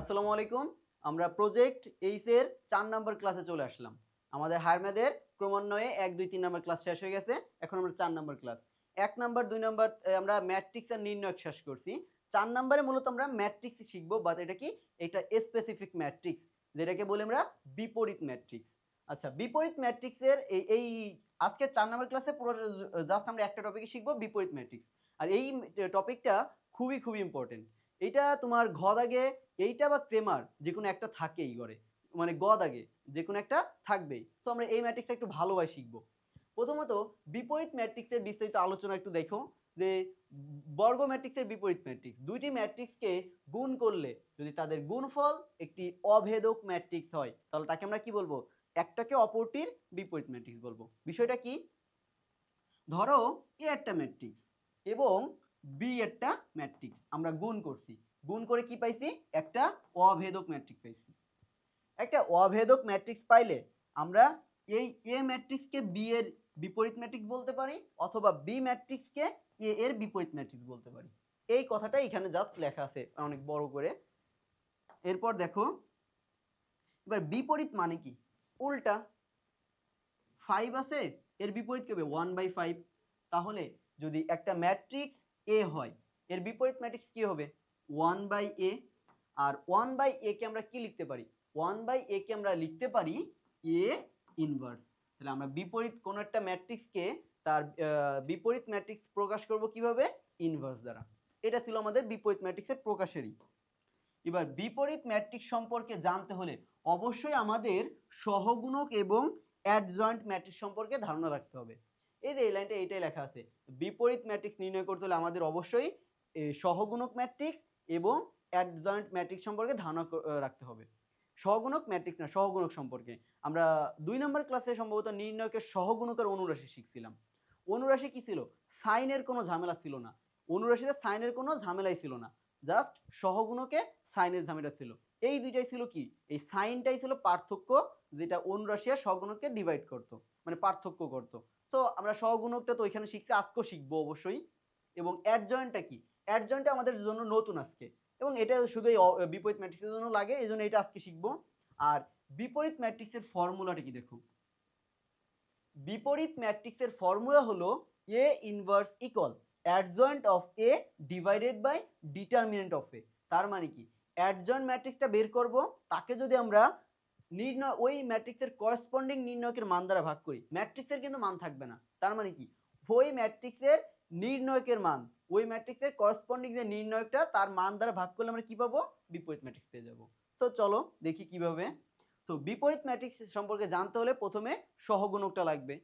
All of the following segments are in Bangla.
আসসালামু আলাইকুম। আমরা প্রজেক্ট এইচ এর ৪ নাম্বার ক্লাসে চলে আসলাম। আমাদের হায়ার ম্যাথের ক্রমান্বয়ে ১, ২, ৩ নাম্বার ক্লাস শেষ হয়ে গেছে। এখন আমরা ৪ নাম্বার ক্লাস। ১ নাম্বার, ২ নাম্বার আমরা ম্যাট্রিক্স আর নির্ণয়ক শেষ করছি। ৪ নাম্বারে মূলত আমরা ম্যাট্রিক্সই শিখব। বাট এটা কি? এটা স্পেসিফিক ম্যাট্রিক্স, যেটাকে বলি আমরা বিপরীত ম্যাট্রিক্স। আচ্ছা, বিপরীত ম্যাট্রিক্সের এই আজকের ৪ নাম্বার ক্লাসে পুরো জাস্ট আমরা একটা টপিকই শিখব, বিপরীত ম্যাট্রিক্স। আর এই টপিকটা খুবই ইম্পর্টেন্ট। এইটা তোমার ঘ দাগে এইটা বা ক্রেমার যেকোনো একটা থাকেই গড়ে, মানে গ দাগে যেকোনো একটা থাকবেই। তো আমরা এই ম্যাট্রিক্সটা একটু ভালোভাবে শিখবো। প্রথমত বিপরীত ম্যাট্রিক্সের বিস্তারিত আলোচনা একটু দেখো যে বর্গ ম্যাট্রিক্সের বিপরীত ম্যাট্রিক্স দুইটি ম্যাট্রিক্সকে গুণ করলে যদি তাদের গুণফল একটি অভেদক ম্যাট্রিক্স হয় তাহলে তাকে আমরা কি বলবো? একটাকে অপরটির বিপরীত ম্যাট্রিক্স বলবো। বিষয়টা কি? ধরো এ একটা ম্যাট্রিক্স এবং বি একটা ম্যাট্রিক্স আমরা গুণ করছি, গুণ করে কি পাইছি? একটা অভেদক ম্যাট্রিক্স পাইছি। একটা অভেদক ম্যাট্রিক্স পাইলে আমরা এই এ ম্যাট্রিক্সকে বি এর বিপরীত ম্যাট্রিক্স বলতে পারি, অথবা বি ম্যাট্রিক্সকে এ এর বিপরীত ম্যাট্রিক্স বলতে পারি। এই কথাটা এখানে জাস্ট লেখা আছে অনেক বড় করে। এরপর দেখো, এবার বিপরীত মানে কি? উল্টা। 5 আছে, এর বিপরীত কি হবে? 1/5। তাহলে যদি একটা ম্যাট্রিক্স এ হয়, এর বিপরীত ম্যাট্রিক্স কি হবে? 1/a। আর 1/a কে আমরা কি লিখতে পারি? 1/a কে আমরা লিখতে পারি a ইনভার্স। তাহলে আমরা বিপরীত কোন একটা ম্যাট্রিক্সকে তার বিপরীত ম্যাট্রিক্স প্রকাশ করব কিভাবে? ইনভার্স দ্বারা। এটা ছিল আমাদের বিপরীত ম্যাট্রিক্সের প্রকাশেরই। এবার বিপরীত ম্যাট্রিক্স সম্পর্কে জানতে হলে অবশ্যই আমাদের সহগুণক এবং অ্যাডজয়েন্ট ম্যাট্রিক্স সম্পর্কে ধারণা রাখতে হবে। এই যে এই লাইনটা এইটাই লেখা আছে, বিপরীত ম্যাট্রিক্স নির্ণয় করতে হলে আমাদের অবশ্যই সহগুণক ম্যাট্রিক্স এবং অ্যাডজয়েন্ট ম্যাট্রিক্স সম্পর্কে ধারণা রাখতে হবে। সহগুণক ম্যাট্রিক্স না, সহগুণক সম্পর্কে আমরা ২ নম্বর ক্লাসে সম্ভবত নির্ণয়কের সহগুণকের অনুরাশি শিখছিলাম। অনুরাশি কি ছিল? সাইনের কোনো ঝামেলা ছিল না। অনুরাশিতে সাইনের কোনো ঝামেলাই ছিল না, জাস্ট সহগুণকে সাইনের ঝামেলা ছিল। এই দুইটাই ছিল কি? এই সাইনটাই ছিল পার্থক্য, যেটা অনুরাশি আর সহগুণককে ডিভাইড করতো, মানে পার্থক্য করতো। তো আমরা সহগুণকটা তো ওইখানে শিখছি, আজকেও শিখবো অবশ্যই। এবং অ্যাডজয়েন্টটা কি? অ্যাডজয়েন্টটা আমাদের জন্য নতুন আজকে, এবং এটা শুধু বিপরীত ম্যাট্রিক্সের জন্য লাগে, এই জন্য এটা আজকে শিখবো। আর বিপরীত ম্যাট্রিক্সের ফর্মুলাটা কি দেখো। বিপরীত ম্যাট্রিক্সের ফর্মুলা হলো A inverse equal adjoint of A divided by determinant of A. তার মানে কি? অ্যাডজয়েন্ট ম্যাট্রিক্সটা বের করব, তাকে যদি আমরা নির্ণয় ওই ম্যাট্রিক্সের করসপন্ডিং নির্ণয়কের মান দ্বারা ভাগ করি, ম্যাট্রিক্সের কিন্তু মান থাকবে না। তার মানে কি? ওই ম্যাট্রিক্সের নির্ণয়কের মান, ওই ম্যাট্রিক্সের করসপন্ডিং যে নির্ণয়কটা তার মান দ্বারা ভাগ করলে আমরা কি পাবো? বিপরীত ম্যাট্রিক্স পেয়ে যাবো। তো চলো দেখি কিভাবে। তো বিপরীত ম্যাট্রিক্স সম্পর্কে জানতে হলে প্রথমে সহগুণকটা লাগবে।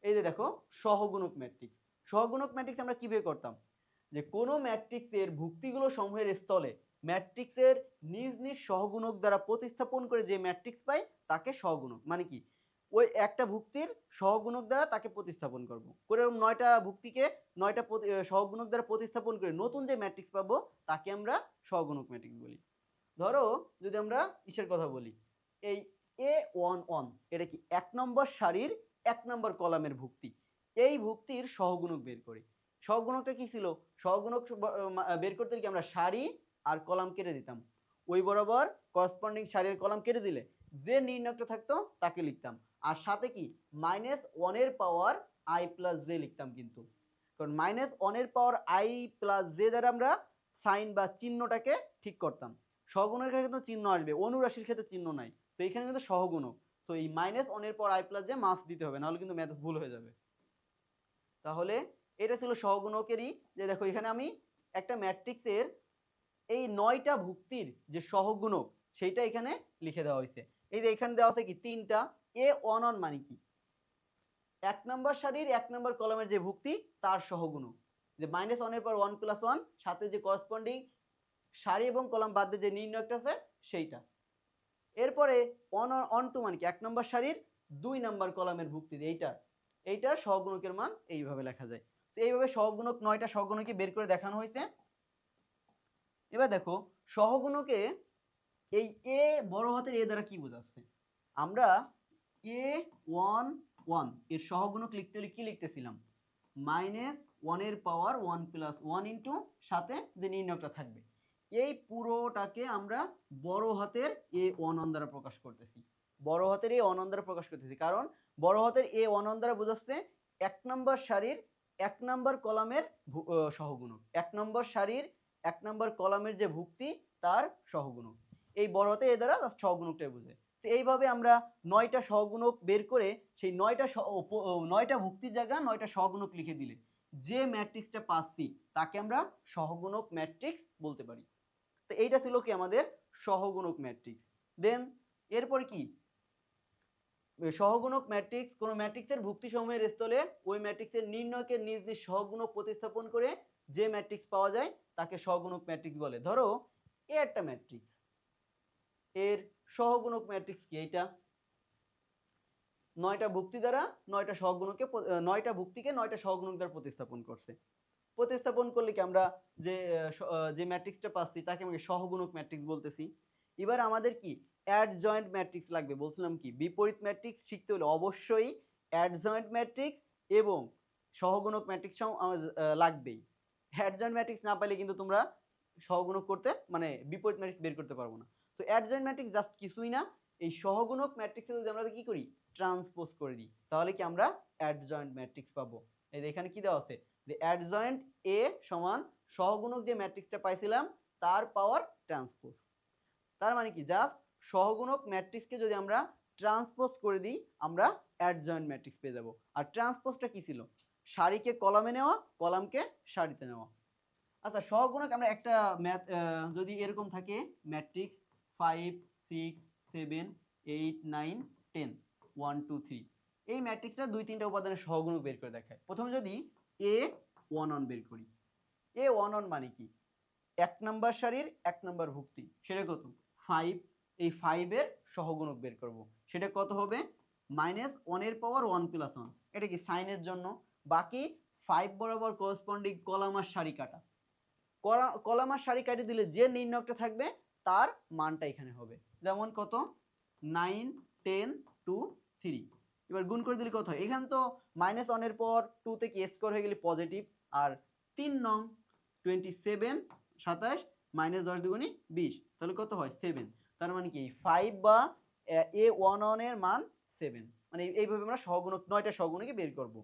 এই যে দেখো, সহগুণক ম্যাট্রিক্স। সহগুণক ম্যাট্রিক্স আমরা কিভাবে করতাম? যে কোনো ম্যাট্রিক্সের ভুক্তিগুলো সমূহের স্থলে ম্যাট্রিক্সের নিজ নিজ সহগুণক দ্বারা প্রতিস্থাপন করে যে ম্যাট্রিক্স পাই তাকে সহগুণক। মানে কি? ওই একটা ভুক্তির সহগুণক দ্বারা তাকে প্রতিস্থাপন করব করে 9টা ভুক্তিকে 9টা সহগুণক দ্বারা প্রতিস্থাপন করে নতুন যে ম্যাট্রিক্স পাবো তাকে আমরা সহগুণক ম্যাট্রিক্স বলি। ধরো যদি আমরা ইসের কথা বলি, এই A11 এটা কি? 1 নম্বর সারির 1 নম্বর কলামের ভুক্তি। এই ভুক্তির সহগুণক বের করি। সহগুণকটা কি ছিল? সহগুণক বের করতে কি আমরা সারি আর কলাম কেটে দিতাম। ওই বরাবর করসপন্ডিং সারি আর কলাম কেটে দিলে যে নির্ণয়কটা থাকতো তাকে লিখতাম। আর সাথে কি? -1 এর পাওয়ার i প্লাস জে লিখতাম কিন্তু। কারণ -1 এর পাওয়ার i প্লাস জে দ্বারা আমরা সাইন বা চিহ্নটাকে ঠিক করতাম। সহগুণের ক্ষেত্রে কিন্তু চিহ্ন আসবে, অনুরাশির ক্ষেত্রে চিহ্ন নাই। তো এখানে কিন্তু সহগুণক। তো এই -1 এর পর i প্লাস জে মাস্ট দিতে হবে, নাহলে কিন্তু ম্যাথ ভুল হয়ে যাবে। তাহলে এটা ছিল সহগুণকেরই। যে দেখো এখানে আমি একটা ম্যাট্রিক্সের এই 9টা ভুক্তির যে সহগুণক সেইটা এখানে লিখে দেওয়া হয়েছে। এই যে এখানে দেওয়া আছে কি 3টা। A11 মানে কি? 1 নম্বর সারির 1 নম্বর কলামের যে ভুক্তি তার সহগুণক। যে -1 এর পর 1 + 1 সাথে যে করসপন্ডিং সারি এবং কলাম বাদ দিয়ে যে নির্ণয়কটা আছে সেইটা। এরপরে অন টু মানে কি? 1 নম্বর সারির 2 নম্বর কলামের ভুক্তি, এইটার সহগুণকের মান এইভাবে লেখা যায়। তো এইভাবে সহগুণক 9টা সহগুণকই বের করে দেখানো হয়েছে। এবার দেখো সহগুণকে এই এ বড় হাতের এ দ্বারা কি বোঝাচ্ছে? আমরা A11 এর সহগুণক লিখতে হলে কি লিখতেছিলাম? -1 এর পাওয়ার 1 + 1 ইনটু সাথে যে নির্ণয়কটা থাকবে এই পুরোটাকে আমরা বড় হাতের A11 দ্বারা প্রকাশ করতেছি। বড় হাতের A11 দ্বারা প্রকাশ করতেছি, কারণ বড় হাতের A11 দ্বারা বোঝাচ্ছে 1 নম্বর সারির 1 নম্বর কলামের সহগুণক। 1 নম্বর সারির 1 নম্বর কলামের যে ভুক্তি তার সহগুণক। এই বড় হাতের এ দ্বারা সহগুণকটাই বোঝায়। তো এইভাবে আমরা 9টা সহগুণক বের করে সেই 9টা ভুক্তির জায়গা 9টা সহগুণক লিখে দিলে যে ম্যাট্রিক্সটা পাচ্ছি তাকে আমরা সহগুণক ম্যাট্রিক্স বলতে পারি। তো এইটা ছিল কি আমাদের সহগুণক ম্যাট্রিক্স। দেন এরপরে কি সহগুণক ম্যাট্রিক্স, কোন ম্যাট্রিক্সের ভুক্তি সমূহের স্থলে ওই ম্যাট্রিক্সের নির্ণয়কে নিজ নিজ সহগুণক প্রতিস্থাপন করে যে ম্যাট্রিক্স পাওয়া যায় তাকে সহগুণক ম্যাট্রিক্স বলে। ধরো এ একটা ম্যাট্রিক্স, এর সহগুণক ম্যাট্রিক্স কি? এইটা 9টা ভুক্তি দ্বারা 9টা সহগুণকে 9টা ভুক্তিকে 9টা সহগুণক দ্বারা প্রতিস্থাপন করছে। প্রতিস্থাপন করলে কি আমরা যে ম্যাট্রিক্সটা পাচ্ছি তাকে আমরা সহগুণক ম্যাট্রিক্স বলতেছি। এবার আমাদের কি অ্যাডজয়েন্ট ম্যাট্রিক্স লাগবে। বলছিলাম কি বিপরীত ম্যাট্রিক্স শিখতে হলে অবশ্যই অ্যাডজয়েন্ট ম্যাট্রিক্স এবং সহগুণক ম্যাট্রিক্স লাগবেই। অ্যাডজয়েন্ট ম্যাট্রিক্স না পাইলে কিন্তু তোমরা সহগুণক করতে মানে বিপরীত ম্যাট্রিক্স বের করতে পারবো না। তো অ্যাডজয়েন্ট ম্যাট্রিক্স জাস্ট কিছুই না, এই সহগুণক ম্যাট্রিক্সে যদি আমরা কি করি ট্রান্সপোজ করে দিই তাহলে কি আমরা অ্যাডজয়েন্ট ম্যাট্রিক্স পাবো। এই যে এখানে কি দেওয়া আছে যে অ্যাডজয়েন্ট এ সমান সহগুণক যে ম্যাট্রিক্সটা পাইছিলাম তার পাওয়ার ট্রান্সপোজ। তার মানে কি জাস্ট সহগুণক ম্যাট্রিক্সকে যদি আমরা ট্রান্সপোজ করে দিই আমরা অ্যাডজয়েন্ট ম্যাট্রিক্স পেয়ে যাব। আর ট্রান্সপোজটা কি ছিল? সারিকে কলামে নেওয়া, কলামকে সারিতে নেওয়া। আচ্ছা সহগুণক আমরা একটা যদি এরকম থাকে ম্যাট্রিক্স 5 6 7 8 9 10 1 2 3, এই ম্যাট্রিক্সটা 2-3টা উপাদানের সহগুণক বের করে দেখায়। প্রথমে যদি A11 বের করি, A11 মানে কি 1 নম্বর সারির 1 নম্বর ভুক্তি, সেটা কত 5। এই 5 এর সহগুণক বের করব, সেটা কত হবে -1 এর পাওয়ার 1 + 1। এটা কি সাইনের জন্য। বাকি 5 বরাবর করসপন্ডিং কলাম আর সারি কাটা, কলাম আর সারি কাটি দিলে যে নির্ণয়কটা থাকবে তার মানটা এখানে হবে। যেমন কত 9 10 2 3। এবার গুণ করে দিলে কত হয়? এখানে তো -1 এর পর 2 থেকে স্কোয়ার হয়ে গেলে পজিটিভ, আর 3 নং 27 27 -10 দুগুণে 20, তাহলে কত হয় 7। তার মানে কি 5 বা A11 এর মান 7। মানে এইভাবে আমরা সহগুণক 9টা সহগুণকে বের করব।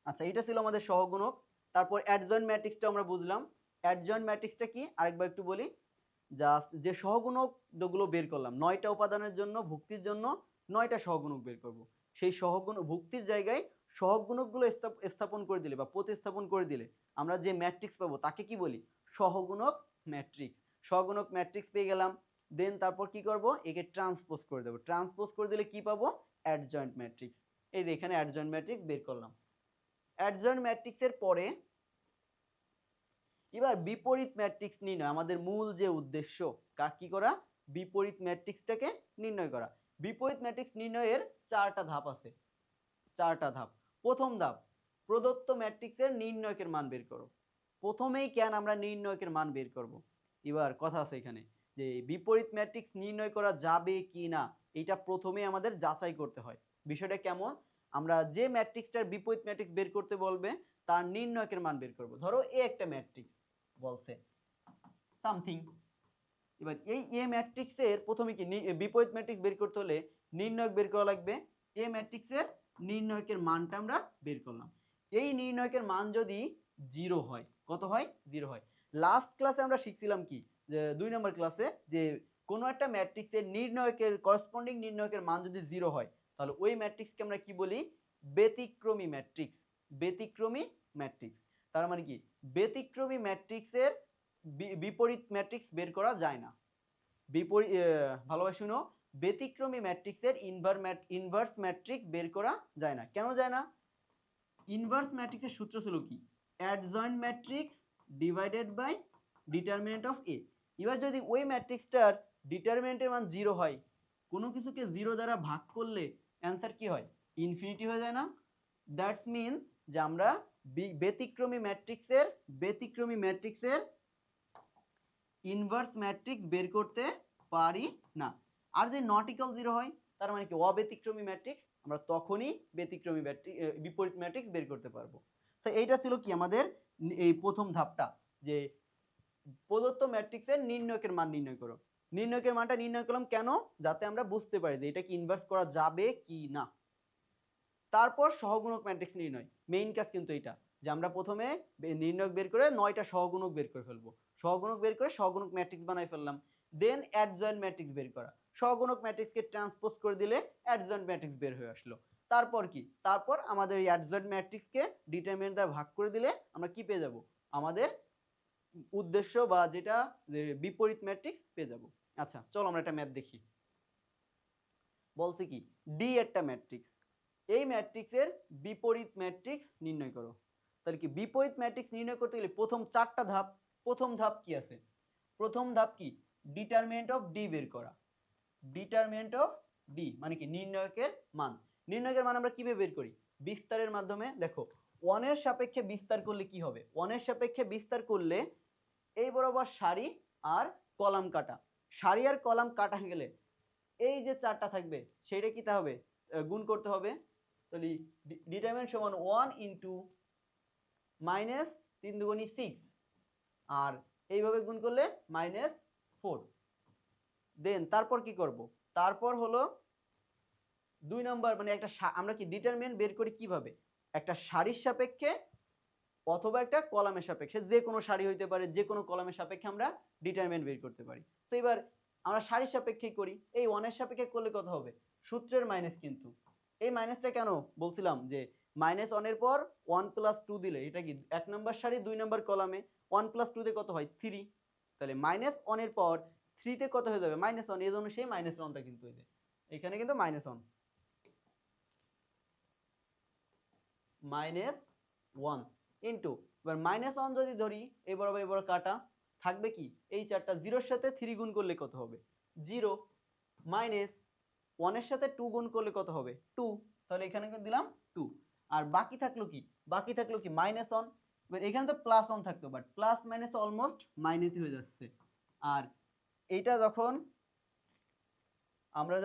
আচ্ছা এটা ছিল আমাদের সহগুণক। তারপর অ্যাডজয়েন্ট ম্যাট্রিক্সটা আমরা বুঝলাম। অ্যাডজয়েন্ট ম্যাট্রিক্সটা কি আরেকবার একটু বলি। জাস্ট যে সহগুণক যেগুলো বের করলাম 9টা উপাদানের জন্য ভুক্তির জন্য 9টা সহগুণক বের করব, সেই ভুক্তির জায়গায় সহগুণকগুলো স্থাপন করে দিলে বা প্রতিস্থাপন করে দিলে আমরা যে ম্যাট্রিক্স পাবো তাকে কি বলি সহগুণক ম্যাট্রিক্স। সহগুণক ম্যাট্রিক্স পেয়ে গেলাম। দেন তারপর কি করব একে ট্রান্সপোজ করে দেবো। ট্রান্সপোজ করে দিলে কি পাবো অ্যাডজয়েন্ট ম্যাট্রিক্স। এই যে এখানে অ্যাডজয়েন্ট ম্যাট্রিক্স বের করলাম। অ্যাডজয়েন্ট ম্যাট্রিক্সের পরে এবার বিপরীত ম্যাট্রিক্স নির্ণয়, আমাদের মূল যে উদ্দেশ্য কি করা বিপরীত ম্যাট্রিক্সটাকে নির্ণয় করা। বিপরীত ম্যাট্রিক্স নির্ণয়ের 4টা ধাপ আছে। 4টা ধাপ। প্রথম ধাপ প্রদত্ত ম্যাট্রিক্সের নির্ণয়কের মান বের করো। প্রথমেই কেন আমরা নির্ণয়কের মান বের করব। এবার কথা আছে এখানে যে বিপরীত ম্যাট্রিক্স নির্ণয় করা যাবে কি না এটা প্রথমে আমাদের যাচাই করতে হয়। বিষয়টা কেমন, আমরা যে ম্যাট্রিক্সটার বিপরীত ম্যাট্রিক্স বের করতে বলবে তার নির্ণয়কের মান বের করব। ধরো এ একটা ম্যাট্রিক্স বলছে সামথিং। এবার এই এ ম্যাট্রিক্সের প্রথমে কি বিপরীত ম্যাট্রিক্স বের করতে হলে নির্ণয়ক বের করা লাগবে। এ ম্যাট্রিক্সের নির্ণয়কের মানটা আমরা বের করলাম। এই নির্ণয়কের মান যদি 0 হয়, কত হয় 0 হয়। লাস্ট ক্লাসে আমরা শিখছিলাম কি যে 2 নম্বর ক্লাসে যে কোনো একটা ম্যাট্রিক্সের নির্ণয়কের করসপন্ডিং নির্ণয়কের মান যদি 0 হয় তাহলে ওই ম্যাট্রিক্সকে আমরা কি বলি ব্যতিক্রমী ম্যাট্রিক্স। ব্যতিক্রমী ম্যাট্রিক্স তার মানে কি ব্যতিক্রমী ম্যাট্রিক্সের বিপরীত ম্যাট্রিক্স বের করা যায় না। বিপরীত ভালোভাবে শুনো, ব্যতিক্রমী ম্যাট্রিক্সের ইনভার্স ম্যাট্রিক্স বের করা যায় না। কেন যায় না? ইনভার্স ম্যাট্রিক্সের সূত্র ছিল কি adjoint matrix divided by determinant of A. এবার যদি ওই ম্যাট্রিক্সটার ডিটারমিনেন্টের মান 0 হয়, কোনো কিছুকে 0 দ্বারা ভাগ করলে অ্যান্সার কি হয় ইনফিনিটি হয়ে যায় না। দ্যাটস মিন যে আমরা ব্যতিক্রমী ম্যাট্রিক্সের ইনভার্স ম্যাট্রিক্স বের করতে পারি না। আর যদি নট ইকুয়াল 0 হয় তার মানে কি অব্যতিক্রমী ম্যাট্রিক্স, আমরা তখনই ব্যতিক্রমী বিপরীত ম্যাট্রিক্স বের করতে পারবো। তো এইটা ছিল কি আমাদের এই প্রথম ধাপটা যে প্রদত্ত ম্যাট্রিক্সের নির্ণয়কের মান নির্ণয় করো। নির্ণয়কের মানটা নির্ণয় করলাম কেন? যাতে আমরা বুঝতে পারি যে এটা কি ইনভার্স করা যাবে কি না। তারপর সহগুণক ম্যাট্রিক্স নির্ণয়, মেইন কাজ কিন্তু এটা যে আমরা প্রথমে নির্ণয়ক বের করে 9টা সহগুণক বের করে ফেলবো। সহগুণক বের করে সহগুণক ম্যাট্রিক্স বানাই ফেললাম। দেন অ্যাডজয়েন্ট ম্যাট্রিক্স বের করা, সহগুণক ম্যাট্রিক্সকে ট্রান্সপোজ করে দিলে অ্যাডজয়েন্ট ম্যাট্রিক্স বের হয়ে আসলো। তারপর কি? তারপর আমাদের এই অ্যাডজয়েন্ট ম্যাট্রিক্সকে ডিটারমিনেন্ট দ্বারা ভাগ করে দিলে আমরা কি পেয়ে যাব? আমাদের উদ্দেশ্য বা যেটা বিপরীত ম্যাট্রিক্স পেয়ে যাব। আচ্ছা চলো আমরা একটা ম্যাথ দেখি। বলছে কি ডি একটা ম্যাট্রিক্স, এই ম্যাট্রিক্সের বিপরীত ম্যাট্রিক্স নির্ণয় করো। তাহলে কি বিপরীত ম্যাট্রিক্স নির্ণয় করতে গেলে প্রথম 4টা ধাপ। প্রথম ধাপ কি আছে? প্রথম ধাপ কি? ডিটারমিনেন্ট অফ ডি বের করা। ডিটারমিনেন্ট অফ ডি মানে কি নির্ণয়কের মান। নির্ণয়কের মান আমরা কিভাবে বের করি? বিস্তারের মাধ্যমে। দেখো 1 এর সাপেক্ষে বিস্তার করলে কি হবে? 1 এর সাপেক্ষে বিস্তার করলে এই বরাবর সারি আর কলাম কাটা, সারি আর কলাম কাটা গেলে এই যে 4টা থাকবে সেটা কি হবে? গুণ করতে হবে। তাহলে ডিটারমিনেন্ট সমান 1 ইন্টু মাইনাস 3 দুগুণী 6 আর এইভাবে গুণ করলে -4। দেন তারপর কি করব? তারপর হলো 2 নম্বর মানে একটা আমরা কি ডিটারমিনেন্ট বের করি কিভাবে? একটা সারির সাপেক্ষে অথবা একটা কলামের সাপেক্ষে, যে কোনো সারি হইতে পারে, যে কোনো কলামের সাপেক্ষে আমরা ডিটারমিনেন্ট বের করতে পারি। তো এবার আমরা সারির সাপেক্ষেই করি। এই 1 এর সাপেক্ষে করলে কত হবে? সূত্রের মাইনাস। কিন্তু এই মাইনাসটা কেন বলছিলাম যে -1 এর পর 1 + 2 দিলে এটা কি 1 নম্বর সারি 2 নম্বর কলামে 1 + 2 তে কত হয়? 3। তাহলে -1 এর পর 3 তে কত হয়ে যাবে? -1। এই জন্য সেই -1টা কিন্তু এই যে এখানে কিন্তু -1 -1 ইন্টু এবার -1 যদি ধরি এই বরাবর এই বড় কাটা থাকবে কি? এই 4টা 0 এর সাথে 3 গুণ করলে কত হবে? 0 -1 এর সাথে 2 গুণ করলে কত হবে? 2। তাহলে এখানে দিলাম 2। আর বাকি থাকলো কি? বাকি থাকলো কি? -1। এবার এখানে তো +1 থাকতো, বাট প্লাস মাইনাস অলমোস্ট মাইনাসই হয়ে যাচ্ছে। আর এইটা যখন আমরা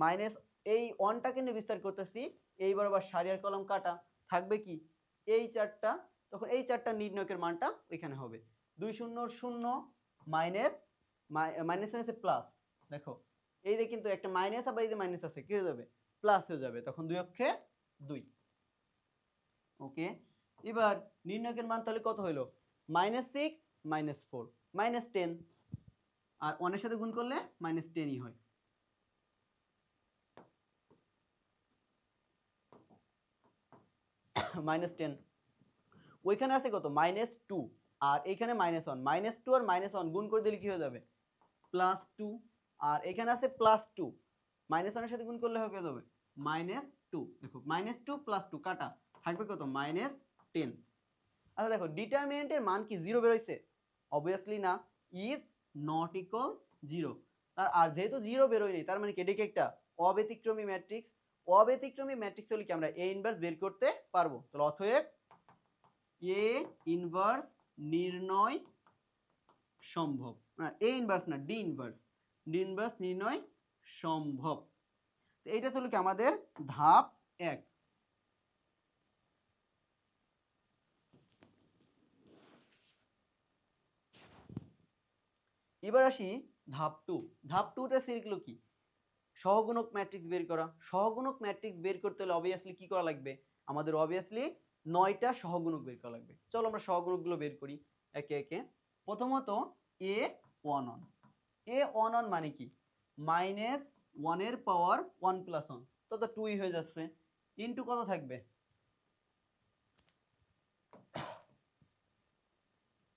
মাইনাস এই 1টাকে নিয়ে বিস্তার করতেছি, এই বরাবর সারি আর কলম কাটা থাকবে কি? এই 4টা। তখন এই 4টা নির্ণয়কের মানটা ওইখানে হবে 2 0 0 মাইনাস মাইনাসে প্লাস। দেখো এই যে কিন্তু একটা মাইনাস আবার এই যে মাইনাস আছে, কি হয়ে যাবে? প্লাস হয়ে যাবে। তখন 2 অক্ষে 2। ওকে, এবার নির্ণয়কের মান তাহলে কত হইলো? -6 -4 -10। আর 1 এর সাথে গুণ করলে -10ই হয়। -10 ওইখানে আছে কত? -2 আর এইখানে -1। -2 আর -1 গুণ করে দিলে কি হয়ে যাবে? +2। আর এখানে আছে +2, -1 এর সাথে গুণ করলে হয়ে যাবে -2। দেখো -2 + 2 কাটা থাকবে কত? -10। আচ্ছা দেখো ডিটারমিনেন্টের মান কি 0 বের হইছে? অবভিয়াসলি না, ইজ নট ইকুয়াল 0। আর যেহেতু 0 বের হয়নি তার মানে কি এটা কি একটা অব্যতিক্রমী ম্যাট্রিক্স? অব্যতিক্রমী ম্যাট্রিক্স হলে কি আমরা এ ইনভার্স বের করতে পারবো। তাহলে অতএব এ ইনভার্স নির্ণয় সম্ভব। না এ ইনভার্স না, ডি ইনভার্স। ডি ইনভার্স নির্ণয় সম্ভব। তো এইটা ছিল কি আমাদের ধাপ 1। এবার আসি ধাপ 2। ধাপ 2টা শিখলো কি? সহগুণক ম্যাট্রিক্স বের করা। সহগুণক ম্যাট্রিক্স বের করতে হলে অবভিয়াসলি কি করা লাগবে? আমাদের অবভিয়াসলি 9টা সহগুণক বের করা লাগবে। চলো আমরা সহগুণকগুলো বের করি একে একে। প্রথমত A11। A11 মানে কি? -1 এর পাওয়ার 1 + 1, তো 2ই হয়ে যাচ্ছে। ইনটু কত থাকবে?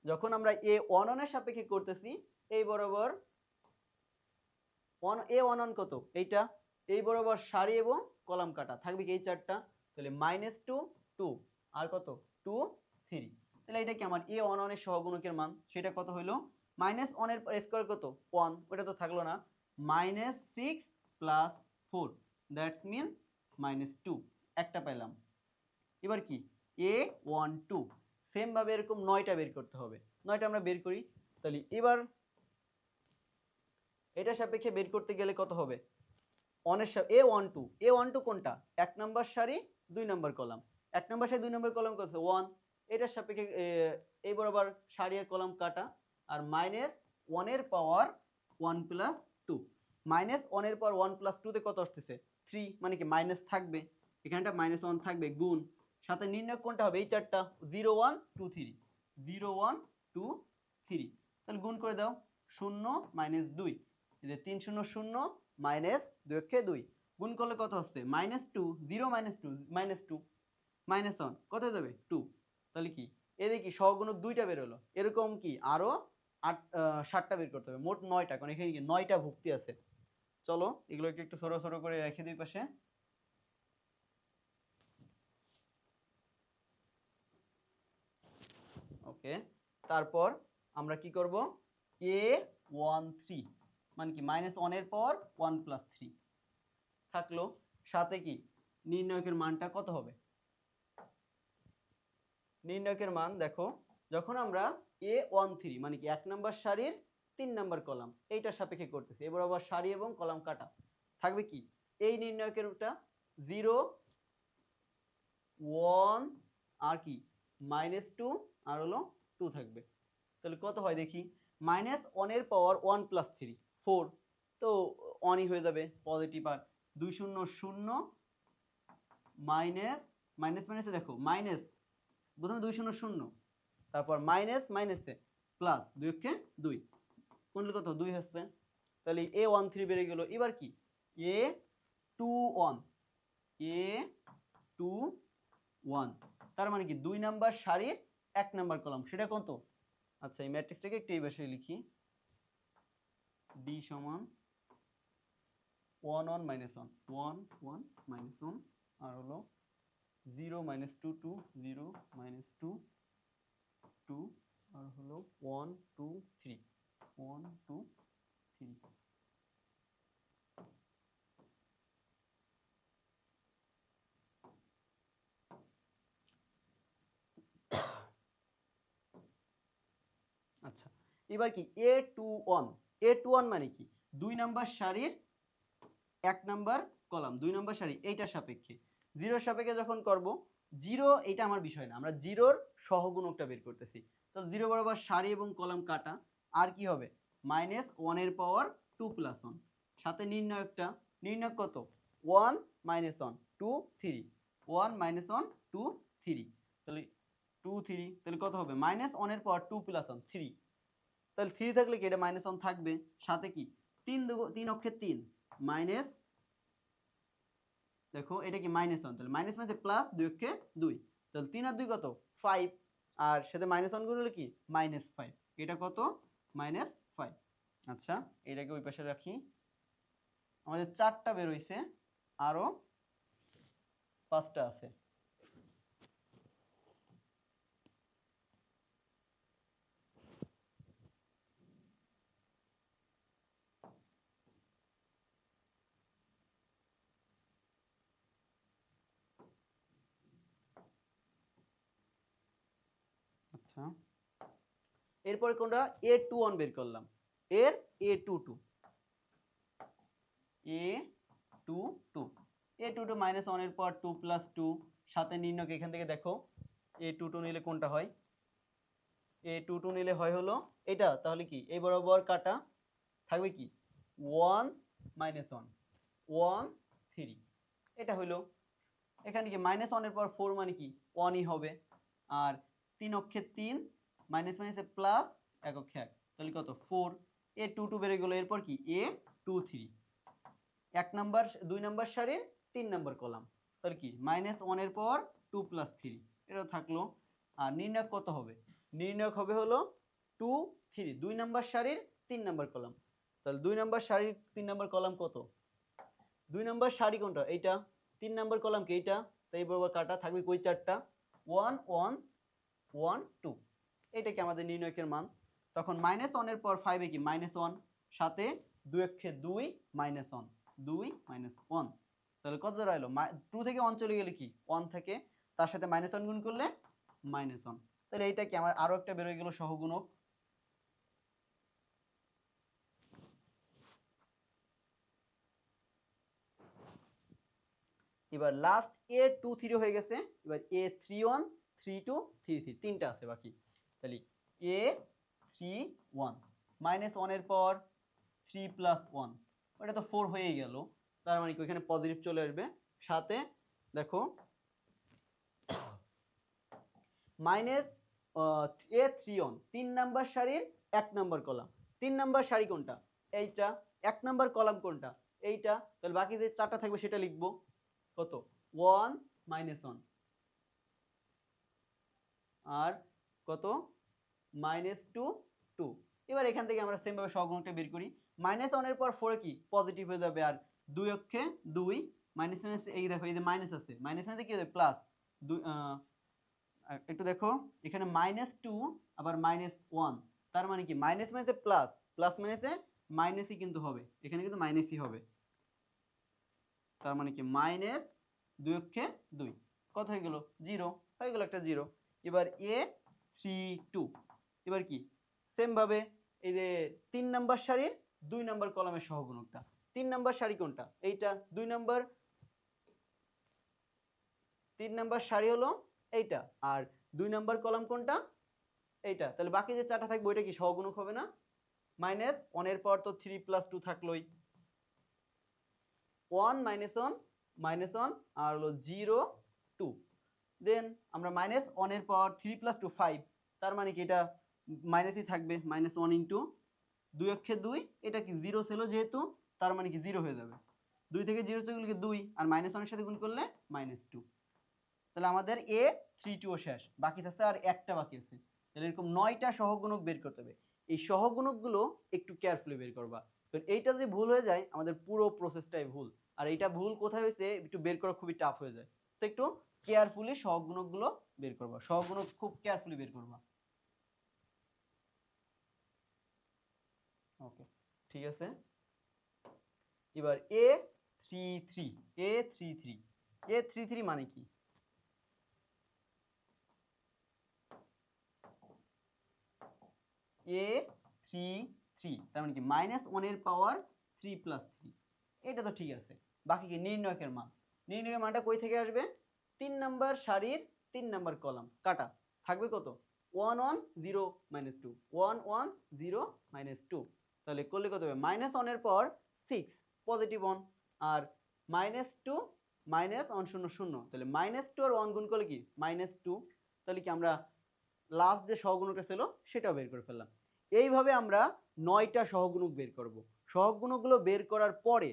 যখন আমরা A11 এর সাপেক্ষে করতেছি এই বরাবর A11 কত? এইটা এই বরাবর সারি এবং কলাম কাটা থাকবে কি? এই 4টা। তাহলে -2 2 আর কত? 2 3। তাহলে এটা কি আমার A11 এর সহগুণকের মান? সেটা কত হইলো? -1 এর স্কয়ার কত? 1, ওটা তো থাকলো না। -6 + 4 দ্যাটস মিন -2 একটা পেলাম। এবার কি? A12 সেম ভাবে এরকম 9টা বের করতে হবে। 9টা আমরা বের করি। তাহলে এবার এটা সাপেক্ষে বের করতে গেলে কত হবে? A12 কোনটা? 1 নম্বর সারি 2 নম্বর কলাম। 1 নম্বর সারি 2 নম্বর কলাম কত? 1। এটার সাপেক্ষে এই বরাবর সারি আর কলাম কাটা আর মাইনাস 1 এর পাওয়ার 1 প্লাস 2। মাইনাস 1 এর পাওয়ার 1 প্লাস 2 তে কত আসতেছে 3, মানে কি মাইনাস থাকবে, এখানটা মাইনাস 1 থাকবে, গুণ সাথে নির্ণয় কোনটা হবে এই চারটা 0 1 2 3, 0 1 2 3, তাহলে গুণ করে দাও 0 মাইনাস 2, এই যে 3 0 0 মাইনাস 2 কে 2, গুণ করলে কত হচ্ছে মাইনাস 2, 0 মাইনাস 2 মাইনাস 2, মাইনাস 1 কত হয়ে যাবে 2, তাহলে কি এদিকে কি সহগুণক 2টা বের হলো, এরকম কি আরো 7টা বের করতে হবে, মোট 9টা, কারণ এখানে কি 9টা ভুক্তি আছে। চলো এগুলো একটু ছোট ছোট করে রেখে দিই পাশে। ওকে, তারপর আমরা কি করব a13 মানে কি মাইনাস 1 এর পাওয়ার 1 প্লাস 3 থাকলো, সাথে কি নির্ণয়কের মানটা কত হবে, নির্ণয়কের মান দেখো যখন আমরা a13 মানে কি 1 নম্বর সারির 3 নম্বর কলাম এইটার সাপেক্ষে করতেছি, এবার আবার সারি এবং কলাম কাটা থাকবে কি এই নির্ণয়কেরটা 0 1 আর কি -2 আর হলো 2 থাকবে, তাহলে কত হয় দেখি -1 এর পাওয়ার 1 প্লাস 3 4, তো 1ই হয়ে যাবে পজিটিভ, আর 2 0 0 মাইনাস মাইনাস মাইনাসে দেখো মাইনাস, প্রথমে 2 0 0 তারপর মাইনাস মাইনাসে প্লাস 2 কে 2, কোনটা কত 2 হচ্ছে, তাহলে a13 বেড়ে গেল। এবার কি a21 a21 তার মানে কি 2 নাম্বার সারির 1 নাম্বার কলাম, সেটা কত, আচ্ছা এই ম্যাট্রিক্সটাকে একটু এই ভাষায় লিখি, d সমান 1 1 minus 1 1 1 minus 1 আর হলো 0 minus 2 2 0 minus 2 2 আর হলো 1 2 3 1 2 3। আচ্ছা এবার কি a21 মানে কি 2 নাম্বার সারির 1 নাম্বার কলাম 2 নাম্বার সারি এইটার সাপেক্ষে, 0 সাপেক্ষে যখন করব 0 এটা আমার বিষয় না, আমরা 0-র সহগুণকটা বের করতেছি, তো 0 বরাবর সারি এবং কলাম কাটা, আর কি হবে -1 এর পাওয়ার 2 প্লাস 1, সাথে নির্ণয়কটা নির্ণয়ক কত 1 1 2 3 1 1 2 3, তাহলে 2 3 তাহলে কত হবে -1 এর পাওয়ার 2 প্লাস 1 3, তাহলে 3 থাকলে কি এটা -1 থাকবে, সাথে কি 3 অক্ষে 3 মাইনাস, দেখো এটা কি -1, তাহলে মাইনাস মাইনাসে প্লাস 2 অক্ষে 2, তাহলে 3 আর 2 কত 5, আর সাথে -1 গুণ হলে কি -5, এটা কত -5। আচ্ছা এটাকে ওই পাশে রাখি, আমাদের 4টা বের হইছে, আরো 5টা আছে। আচ্ছা এরপরে কোনটা a21 বের করলাম, এর a22 a22 -1 এর পর 2 প্লাস 2, সাথে নির্ণয়ক এখান থেকে দেখো a22 নিলে কোনটা হয়, a22 নিলে হয় হলো এটা, তাহলে কি এই বরাবর কাটা থাকবে কি 1 1 1 3, এটা হইলো, এখানে কি -1 এর পর 4 মানে কি 1ই হবে, আর 3 অক্ষে 3 মাইনাস মাইনাসে প্লাস 1 অক্ষে 1, তাহলে কত 4, a22 বেড়ে গেল, এরপর কি a23 1 নাম্বার 2 নাম্বার সারির 3 নাম্বার কলাম, তাহলে কি -1 এর পর 2 প্লাস 3, এটা থাকলো, আর নির্ণয়ক কত হবে, নির্ণয়ক হবে হলো 2 3 2 নাম্বার সারির 3 নাম্বার কলাম, তাহলে 2 নাম্বার সারির 3 নাম্বার কলাম কত, 2 নাম্বার সারি কোনটা এইটা, 3 নাম্বার কলাম কি এইটা, তাই বরাবর কাটা থাকবে কই 4টা 1 1 1 2, এটা কি আমাদের নির্ণয়কের মান, তখন -1 এর পর 5 এ কি -1, সাথে 2 অক্ষে 2 -1 2 -1, তাহলে কত দাঁড়ালো 2 থেকে 1 চলে গেলে কি 1 থাকে, তার সাথে -1 গুণ করলে -1, তাহলে এইটা কি আমার আরো একটা বের হয়ে গেল সহগুণক। এবার লাস্ট a23 হয়ে গেছে, এবার a31 32 33 তিনটা আছে বাকি, তাহলে 3 1 -1 এর পর 3 + 1, ওটা তো 4 হয়েই গেল, তার মানে কি ওইখানে পজিটিভ চলে আসবে। সাথে দেখো -a3 3 নাম্বার সারির 1 নাম্বার কলাম। 3 নাম্বার সারি কোনটা? এইটা। 1 নাম্বার কলাম কোনটা? এইটা। তাহলে বাকি যে 4টা থাকবে সেটা লিখবো। কত? 1 -1 আর কত? -2 2। এবার এখান থেকে আমরা সেম ভাবে সহগুণকটা বের করি। -1 এর পর 4 কি পজিটিভ হয়ে যাবে, আর 2 অক্ষে 2 মাইনাস মাইনাস, এই দেখো এই যে মাইনাস আছে, মাইনাস মাইনাসে কি হবে প্লাস। একটু দেখো এখানে -2 আবার -1, তার মানে কি মাইনাস মাইনাসে প্লাস, প্লাস মাইনাসে মাইনাসই কিন্তু হবে, এখানে কিন্তু মাইনাসই হবে। তার মানে কি -2 অক্ষে 2 কত হয়ে গেল? 0 হয়ে গেল, একটা 0। এবার a32, এবার কি সেম ভাবে এই যে 3 নাম্বার সারির 2 নাম্বার কলামের সহগুণকটা। 3 নাম্বার সারি কোনটা? এইটা। 3 নাম্বার সারি হলো এইটা, আর 2 নাম্বার কলাম কোনটা? এইটা। তাহলে বাকি যে 4টা থাকবে ওইটা কি সহগুণক হবে না? -1 এর পর তো 3 + 2 থাকলোই, 1 -1 আর হলো 0 2। দেন আমরা -1 এর পর 3 + 2 5, তার মানে কি এটা মাইনাসই থাকবে, -1 ইন্টু 2 অক্ষে 2, এটা কি 0 ছিল যেহেতু, তার মানে কি 0 হয়ে যাবে। 2 থেকে 0 চলে গেলে 2, আর -1 এর সাথে গুণ করলে -2। তাহলে আমাদের a32 শেষ, বাকি আছে আর একটা বাকি আছে। তাহলে এরকম 9টা সহগুণক বের করতে হবে। এই সহগুণকগুলো একটু কেয়ারফুলি বের করবা, কারণ এইটা যদি ভুল হয়ে যায় আমাদের পুরো প্রসেসটাই ভুল, আর এইটা ভুল কোথায় হয়েছে একটু বের করা খুবই টাফ হয়ে যায়। তো একটু কেয়ারফুলি সহগুণকগুলো বের করবা, সহগুণক খুব কেয়ারফুলি বের করবা। ওকে, ঠিক আছে। এবার a33 মানে কি? a33 তার মানে কি -1 এর পাওয়ার 3 + 3, এটা তো ঠিক আছে। বাকি কি নির্ণয়কের মান? নির্ণয়কের মানটা কই থেকে আসবে? 3 নাম্বার সারির 3 নাম্বার কলাম কাটা থাকবে কত? 1 1 0 -2 1 1 0 -2, তাহলে করলে কত হবে? -1 এর পর 6 পজিটিভ 1, আর -2 -1 0 0, তাহলে -2 আর 1 গুণ করলে কি -2। তাহলে কি আমরা লাস্ট যে সহগুণকটা ছিল সেটাও বের করে ফেললাম। এইভাবে আমরা 9টা সহগুণক বের করব। সহগুণকগুলো বের করার পরে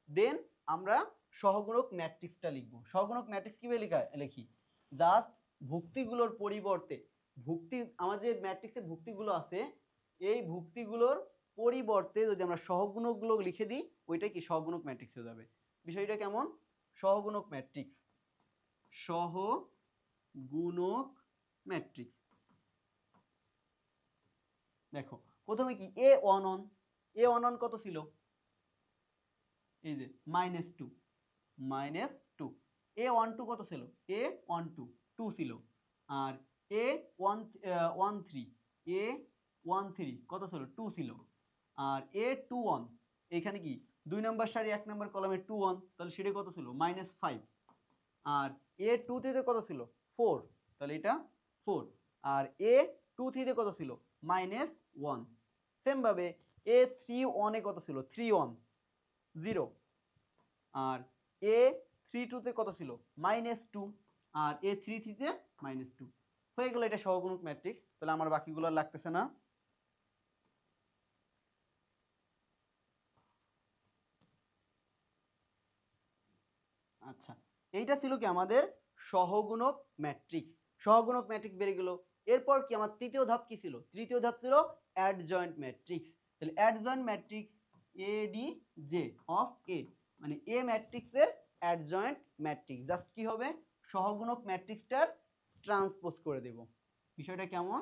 দেন আমরা সহগুণক ম্যাট্রিক্সটা লিখব। সহগুণক ম্যাট্রিক্স কিভাবে লিখি? জাস্ট ভুক্তিগুলোর পরিবর্তে, আমার যে ম্যাট্রিক্সে ভুক্তিগুলো আছে এই ভুক্তিগুলোর পরিবর্তে যদি আমরা সহগুণকগুলো লিখে দিই ওইটা কি সহগুণক ম্যাট্রিক্স হয়ে যাবে। বিষয়টা কেমন? সহগুণক ম্যাট্রিক্স, সহগুণক ম্যাট্রিক্স। দেখো প্রথমে কি a11 কত ছিল? এই যে -2 a12 কত ছিল? a12 2 ছিল, আর a13 কত ছিল? 2 ছিল, আর a21 এখানে কি 2 নাম্বার সারি 1 নাম্বার কলামে 21, তাহলে সেটা কত ছিল? -5, আর a23 তে কত ছিল? 4, তাহলে এটা 4, আর a23 তে কত ছিল? -1। সেম ভাবে a31 এ কত ছিল? 31 0, আর a32 তে কত ছিল? -2, আর a33 তে -2। হয়ে গেল এটা সহগুণক ম্যাট্রিক্স। তাহলে আমার বাকিগুলো আর লাগতেছে না। আচ্ছা, এইটা ছিল কি আমাদের সহগুণক ম্যাট্রিক্স। সহগুণক ম্যাট্রিক্স বেরিয়ে গেল। এরপর কি আমার তৃতীয় ধাপ কি ছিল? তৃতীয় ধাপ ছিল অ্যাডজয়েন্ট ম্যাট্রিক্স। তাহলে adjoint matrix ADJ of A, মানে এ ম্যাট্রিক্সের অ্যাডজয়েন্ট ম্যাট্রিক্স। জাস্ট কি হবে? সহগুণক ম্যাট্রিক্সটার ট্রান্সপোজ করে দেব। বিষয়টা কেমন?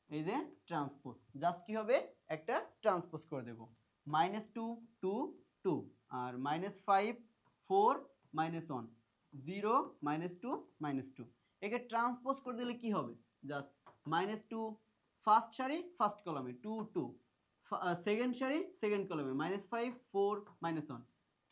এই যে ট্রান্সপোজ, জাস্ট কি হবে? একটা ট্রান্সপোজ করে দেব। -2 2 2, আর -5 4 -1 0 -2 -2, একে ট্রান্সপোজ করে দিলে কি হবে? জাস্ট -2 ফার্স্ট সারি ফার্স্ট কলামে 2 2, সেকেন্ড সারি সেকেন্ড কলামে -5 4 -1,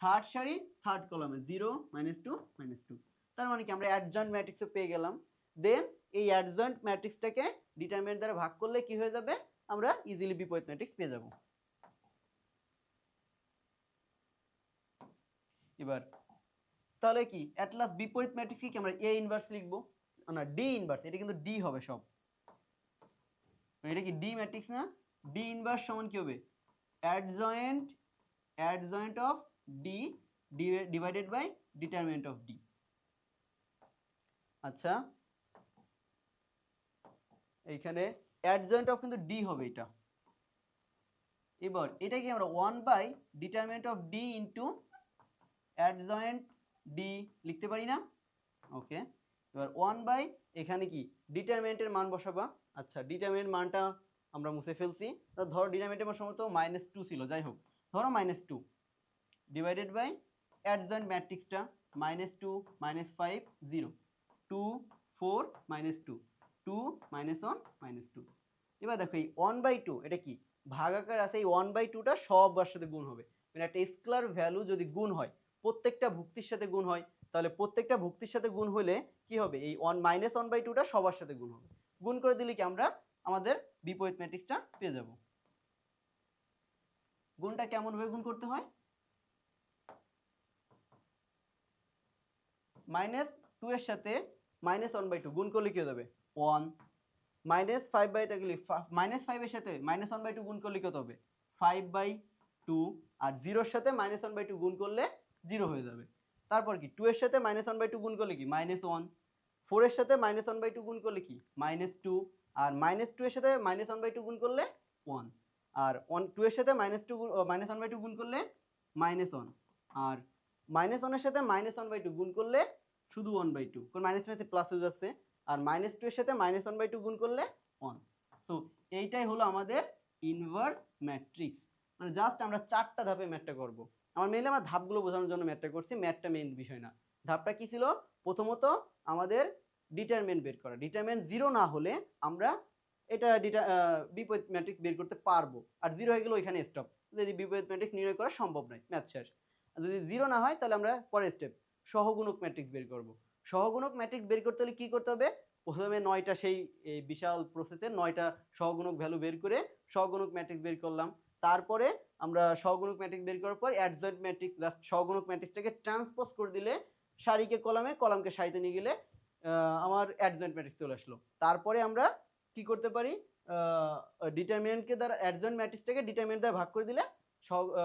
থার্ড সারি থার্ড কলামে 0 -2 -2। তার মানে কি আমরা অ্যাডজয়েন্ট ম্যাট্রিক্সে পেয়ে গেলাম। দেন এই অ্যাডজয়েন্ট ম্যাট্রিক্সটাকে ডিটারমিনেন্ট দ্বারা ভাগ করলে কি হয়ে যাবে, আমরা ইজিলি বিপরীত ম্যাট্রিক্স পেয়ে যাব। এবার তাহলে কি অ্যাট লাস্ট বিপরীত ম্যাট্রিক্স কি আমরা এ ইনভার্স লিখবো না ডি ইনভার্স, এটা কিন্তু ডি হবে সব, এটা কি ডি ম্যাট্রিক্স না, ডি ইনভার্স সমান কি হবে adjoint of D divided by determinant of D. আচ্ছা এইখানে অ্যাডজয়েন্ট অফ কিন্তু ডি হবে এটা, এবার এটা কি আমরা 1 by determinant of D into adjoint D লিখতে পারি না? ওকে, এবার 1 বাই এখানে কি ডিটারমিনেন্টের মান বসাবা। আচ্ছা ডিটারমিনেন্ট মানটা আমরা মুছে ফেলছি, ধরো ডিটারমিনেন্টের মান সম্ভবত -2 ছিল, যাই হোক ধরো -2 ডিভাইডেড বাই অ্যাডজয়েন্ট ম্যাট্রিক্সটা -2 -5 0 2 4 -2 2 -1 -2। এবার দেখো এই 1/2 এটা কি ভাগাকার আছে, এই 1/2টা সবার সাথে গুণ হবে, মানে একটা স্কেলার ভ্যালু যদি গুণ হয় প্রত্যেকটা ভুক্তির সাথে গুণ হয়, তাহলে প্রত্যেকটা ভুক্তির সাথে গুণ হলে কি হবে এই -1/2টা সবার সাথে গুণ হবে, গুণ করে দিলে কি আমরা আমাদের বিপরীত ম্যাট্রিক্সটা পেয়ে যাব। গুণটা কেমন ভাবে গুণ করতে হয়, -2 এর সাথে -1/2 গুণ করলে কি হয়ে যাবে 1, -5/2 গেলে -5 এর সাথে -1/2 গুণ করলে কত হবে 5/2, আর 0 এর সাথে -1/2 গুণ করলে 0 হয়ে যাবে। তারপর কি 2 এর সাথে -1/2 গুণ করলে কি -1, 4 এর সাথে -1/2 গুণ করলে কি -2, আর -2 এর সাথে -1/2 গুণ করলে 1, আর 2 এর সাথে -1/2 গুণ করলে -1, আর -1 এর সাথে -1/2 গুণ করলে শুধু 1/2, কারণ মাইনাস মাইনাসে প্লাস হয়ে যাচ্ছে, আর -2 এর সাথে -1/2 গুণ করলে 1। সো এইটাই হলো আমাদের ইনভার্স ম্যাট্রিক্স, মানে জাস্ট আমরা 4টা ধাপে ম্যাথটা করব। আমার মেইনলি আমরা ধাপগুলো বোঝানোর জন্য ম্যাথটা করছি, ম্যাথটা মেইন বিষয় না। ধাপটা কি ছিল, প্রথমত আমাদের ডিটারমিনেন্ট বের করা, ডিটারমিনেন্ট 0 না হলে আমরা এটা বিপরীত ম্যাট্রিক্স বের করতে পারবো, আর 0 হয়ে গেলে ওইখানে স্টপ, যদি বিপরীত ম্যাট্রিক্স নির্ণয় করা সম্ভব নয়, ম্যাথ শেষ। যদি 0 না হয় তাহলে আমরা পরের স্টেপ সহগুণক ম্যাট্রিক্স বের করব। সহগুণক ম্যাট্রিক্স বের করতে হলে কি করতে হবে, প্রথমে 9টা সেই এই বিশাল প্রসেসে 9টা সহগুণক ভ্যালু বের করে সহগুণক ম্যাট্রিক্স বের করলাম। তারপরে আমরা সহগুণক ম্যাট্রিক্স বের করার পর অ্যাডজয়েন্ট ম্যাট্রিক্স জাস্ট সহগুণক ম্যাট্রিক্সটাকে ট্রান্সপোজ করে দিলে সারিকে কলামে, কলামকে সারিতে নিয়ে গেলে আমার অ্যাডজয়েন্ট ম্যাট্রিক্স চলে আসলো। তারপরে আমরা কি করতে পারি, ডিটারমিনেন্টকে দ্বারা অ্যাডজয়েন্ট ম্যাট্রিক্সটাকে ডিটারমিনেন্ট দ্বারা ভাগ করে দিলে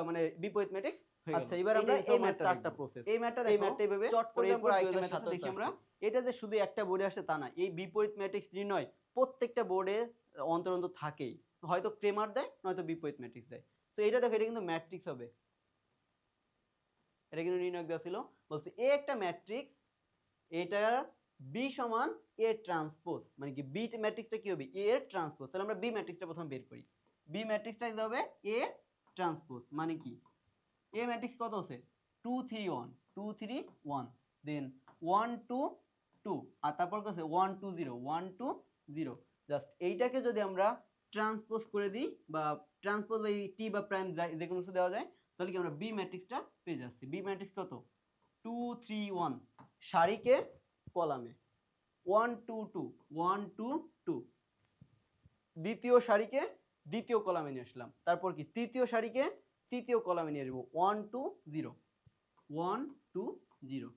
মানে বিপরীত ম্যাট্রিক্স। আচ্ছা এবার আমরা এই ম্যাথ 4টা প্রসেস, এই ম্যাথটা এইভাবে চট করে আরেকটা ম্যাথ আছে দেখি আমরা। এটা যে শুধু একটা বোর্ডে আসে তা না, এই বিপরীত ম্যাট্রিক্স নির্ণয় প্রত্যেকটা বোর্ডে অন্তর অন্তর থাকেই, হয়তো ক্রেমার দেয় নয়তো বিপরীত ম্যাট্রিক্স দেয়। তো এটা দেখো এটা কিন্তু ম্যাট্রিক্স হবে, এটা কিন্তু নির্ণয় দেওয়া ছিল, বলছে এ একটা ম্যাট্রিক্স, এটা বি সমান এ ট্রান্সপোজ, মানে কি বি ম্যাট্রিক্সটা কি হবে এ এর ট্রান্সপোজ। তাহলে আমরা বি ম্যাট্রিক্সটা প্রথম বের করি, বি ম্যাট্রিক্সটা হবে এ ট্রান্সপোজ, মানে কি এ ম্যাট্রিক্স কত আছে 2 3 1 2 3 1, দেন 1 2 2, আর তারপর কত আছে 1 2 0 1 2 0। জাস্ট এইটাকে যদি আমরা ট্রান্সপোজ করে দিই বা ট্রান্সপোজ বাই টি বা প্রাইম যে কোনো কিছু দেওয়া যায়, তাহলে কি আমরা বি ম্যাট্রিক্সটা পেয়ে যাচ্ছি। বি ম্যাট্রিক্স কত 2 3 1, সারিকে কলামে 1 2 2 1 2 2, দ্বিতীয় সারিকে দ্বিতীয় কলামে নিয়ে আসলাম, তারপর কি তৃতীয় সারিকে তৃতীয় কলামে নিয়ে আসবো 1 2 0 1 2 0।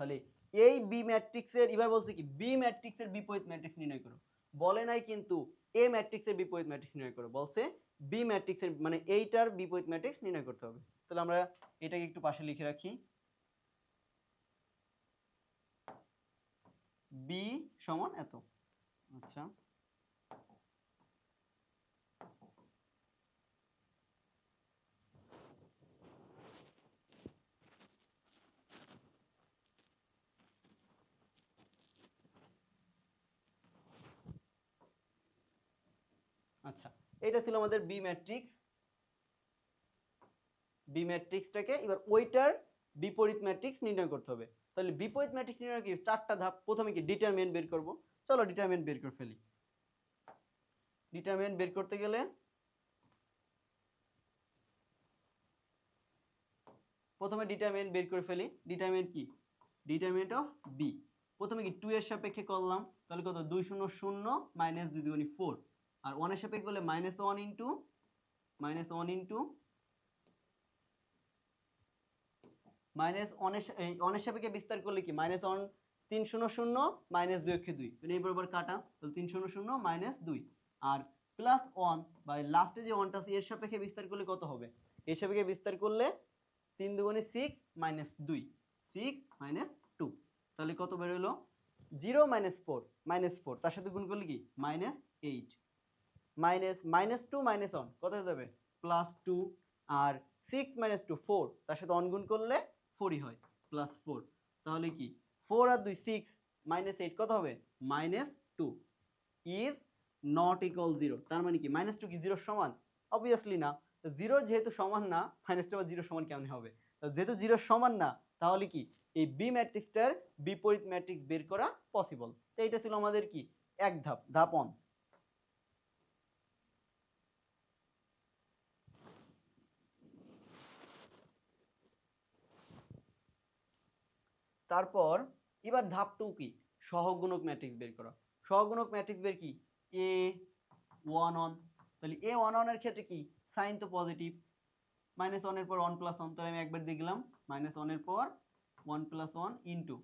তাহলে এই বি ম্যাট্রিক্সের, এবার বলছে কি বি ম্যাট্রিক্সের বিপরীত ম্যাট্রিক্স নির্ণয় করো, বলে নাই কিন্তু এ ম্যাট্রিক্সের বিপরীত ম্যাট্রিক্স নির্ণয় করো, বলছে বি ম্যাট্রিক্সের মানে এইটার বিপরীত ম্যাট্রিক্স নির্ণয় করতে হবে। তাহলে আমরা এটাকে একটু পাশে লিখে রাখি, বি সমান এত। আচ্ছা আচ্ছা এটা ছিল আমাদের বি ম্যাট্রিক্স। বি ম্যাট্রিক্সটাকে এবার ওইটার বিপরীত ম্যাট্রিক্স নির্ণয় করতে হবে। তাহলে বিপরীত ম্যাট্রিক্স নির্ণয় কি 4টা ধাপ, প্রথমে কি ডিটারমিনেন্ট বের করব, চলো ডিটারমিনেন্ট বের করে ফেলি। ডিটারমিনেন্ট বের করতে গেলে প্রথমে ডিটারমিনেন্ট বের করে ফেলি। ডিটারমিনেন্ট কি ডিটারমিনেন্ট অফ বি, প্রথমে কি 2 এর সাপেক্ষে করলাম, তাহলে কত 2 0 0 মাইনাস 2 দুগুণী 4, আর 1 এর সাপেক্ষে করলে -1 ইনটু -1 ইনটু -1 এর সাপেক্ষে বিস্তার করলে কি -1 3 0 0 মাইনাস 2 অক্ষে 2, মানে এই বরাবর কাটা, তাহলে 3 0 0 মাইনাস 2, আর +1 বা লাস্টে যে 1টা আছে এর সাপেক্ষে বিস্তার করলে কত হবে, এর সাপেক্ষে বিস্তার করলে 3 দুগুণী 6 মাইনাস 2, 6 মাইনাস 2, তাহলে কত বের হলো 0 -4 তার সাথে গুণ করলে কি -8, -2 -1 কত হয়ে যাবে +2, আর 6 - 2 4, তার সাথে অন গুণ করলে 4ই হয় +4, তাহলে কি 4 আর 2 6 -8 কত হবে -2 ইজ নট ইকুয়াল 0, তার মানে কি -2 কি 0 সমান, অবভিয়াসলি না, 0 যেহেতু সমান না -2 আবার 0 সমান কেমন হবে, যেহেতু 0 সমান না তাহলে কি এই বি ম্যাট্রিক্সটার বিপরীত ম্যাট্রিক্স বের করা পসিবল। তো এটা ছিল আমাদের কি এক ধাপ 1। তারপর এবার ধাপ 2 কি সহগুণক ম্যাট্রিক্স বের করা। সহগুণক ম্যাট্রিক্স বের কি A11, তাহলে A11 এর ক্ষেত্রে কি সাইন তো পজিটিভ, -1 এর পর 1 + 1, তাহলে আমি একবার দেখলাম -1 এর পর 1 + 1 ইনটু,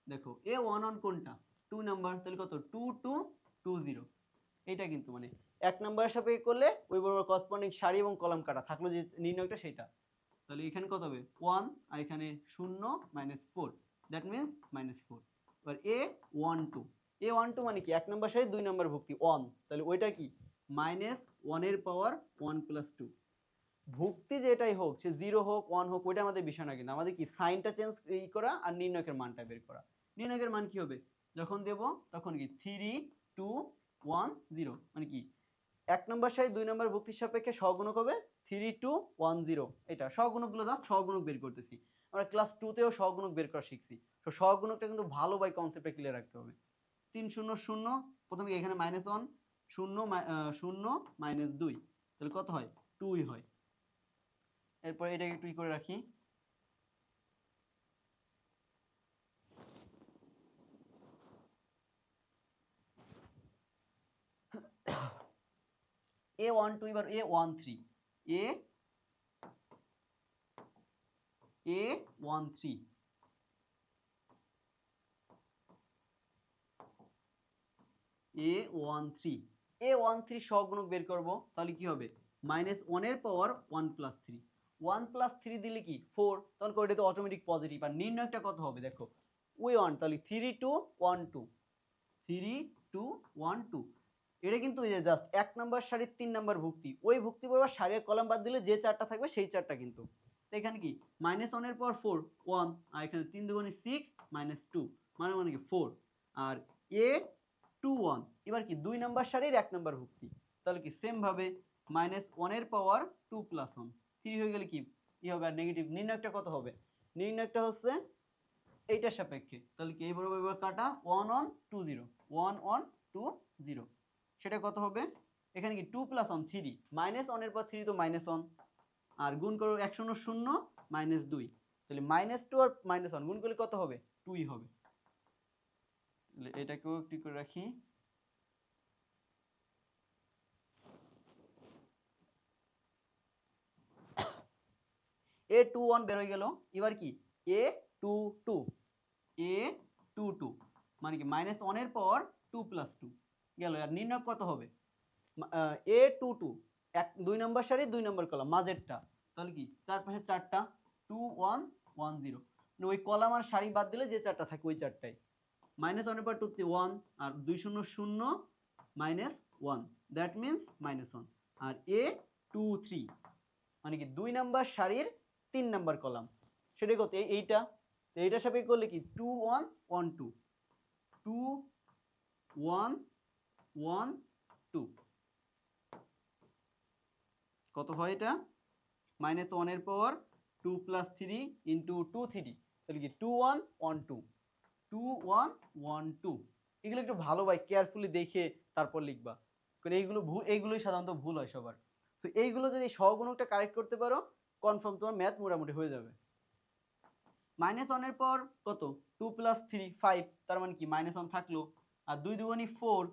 দেখো A11 কোনটা 2 নাম্বার, তাহলে কত 2 2 2 0, এটা কিন্তু মানে এক নাম্বারের সাপেক্ষে করলে ওই বরাবর করসপন্ডিং সারি এবং কলাম কাটা থাকলো যে নির্ণয়টা সেটা, তাহলে এখানে কত হবে 1 আর এখানে 0 -4, দ্যাট মিন্স -4। এবার A12 মানে কি এক নম্বর সারি 2 নম্বর ভুক্তি 1, তাহলে ওইটা কি -1 এর পাওয়ার 1 + 2, ভুক্তি যেটাই হোক সে 0 হোক 1 হোক ওইটা আমাদের বিষয় না, কিন্তু আমাদের কি সাইনটা চেঞ্জ করা আর নির্ণয়কের মানটা বের করা। নির্ণয়কের মান কি হবে যখন দেব তখন কি 3 2 1 0, মানে কি এক নম্বর সারি 2 নম্বর ভুক্তির সাপেক্ষে সহগুণক হবে 3 2 1 0, এটা সহগুণকগুলো জাস্ট সহগুণক বের করতেছি, আমরা ক্লাস 2 তেও সহগুণক বের করা শিখছি, তো সহগুণকটা কিন্তু ভালো ভাই কনসেপ্টটা ক্লিয়ার রাখতে হবে। 3 0 0, প্রথমে এখানে -1 0 0 -2, তাহলে কত হয় 2ই হয়। এরপর এটাকে একটু করে রাখি, A12 এবার A13 A13 সহগুণক বের করব, তাহলে কি হবে -1 এর পাওয়ার 1 + 3, 1 + 3 দিলে কি 4, তখন করে তো অটোমেটিক পজিটিভ, আর নির্ণয়টা কত হবে দেখো ওই 1, তাহলে 3 2 1 2 3 2 1 2, এটা কিন্তু এই যে জাস্ট এক নাম্বার সারির 3 নাম্বার ভুক্তি, ওই ভুক্তি বরাবর সারির কলাম বাদ দিলে যে চারটা থাকবে সেই চারটা কিন্তু, তো এখানে কি -1 এর পাওয়ার 4 1, আর এখানে 3 দুগুণে 6 -2 মানে কি 4, আর A21 এবার কি 2 নাম্বার সারির 1 নাম্বার ভুক্তি, তাহলে কি সেম ভাবে -1 এর পাওয়ার 2 + 1 3 হয়ে গেলে কি হবে আর নেগেটিভ, নির্ণয়টা কত হবে, নির্ণয়টা হচ্ছে এইটার সাপেক্ষে, তাহলে কি এই বরাবর কাটা 1 1 2 0 1 1 2 0, সেটা কত হবে এখানে কি 2 + 1 3, -1 এর পর 3 তো -1, আর গুণ করো 1 0 0 -2, তাহলে -2 আর -1 গুণ করলে কত হবে 2ই হবে, তাহলে এটাকেও একটু করে রাখি। A21 বের হয়ে গেল, এবার কি A22 মানে কি -1 এর পর 2 + 2 গেল, আর নির্ণয় কত হবে A22 2 নম্বর সারি 2 নম্বর কলাম মাঝেরটা, তাহলে কি চারপাশে চারটা 2 1 1 0, মানে ওই কলাম আর সারি বাদ দিলে যে চারটা থাকে ওই চারটাই, -1 এর পর 2 3 1, আর 2 0 0 -1, দ্যাট মিন্স -1, আর A23 মানে কি 2 নাম্বার সারির 3 নাম্বার কলাম, সেটা কত এইটার সাপেক্ষে করলে কি 2 1 1 2 2 1 1 2, কত হয় এটা -1 এর পাওয়ার 2 + 3 ইনটু 2 3, তাহলে কি 2 1 1 2 2 1 1 2, এগুলো একটু ভালো ভাই কেয়ারফুলি দেখে তারপর লিখবা, কারণ এইগুলোই সাধারণত ভুল হয় সবার, তো এইগুলো যদি সহগুণকটা কারেক্ট করতে পারো কনফার্ম তোমার ম্যাথ মোটামুটি হয়ে যাবে। -1 এর পর কত 2 + 3 5, তার মানে কি -1 থাকলো, আর 2 দুগুণে 4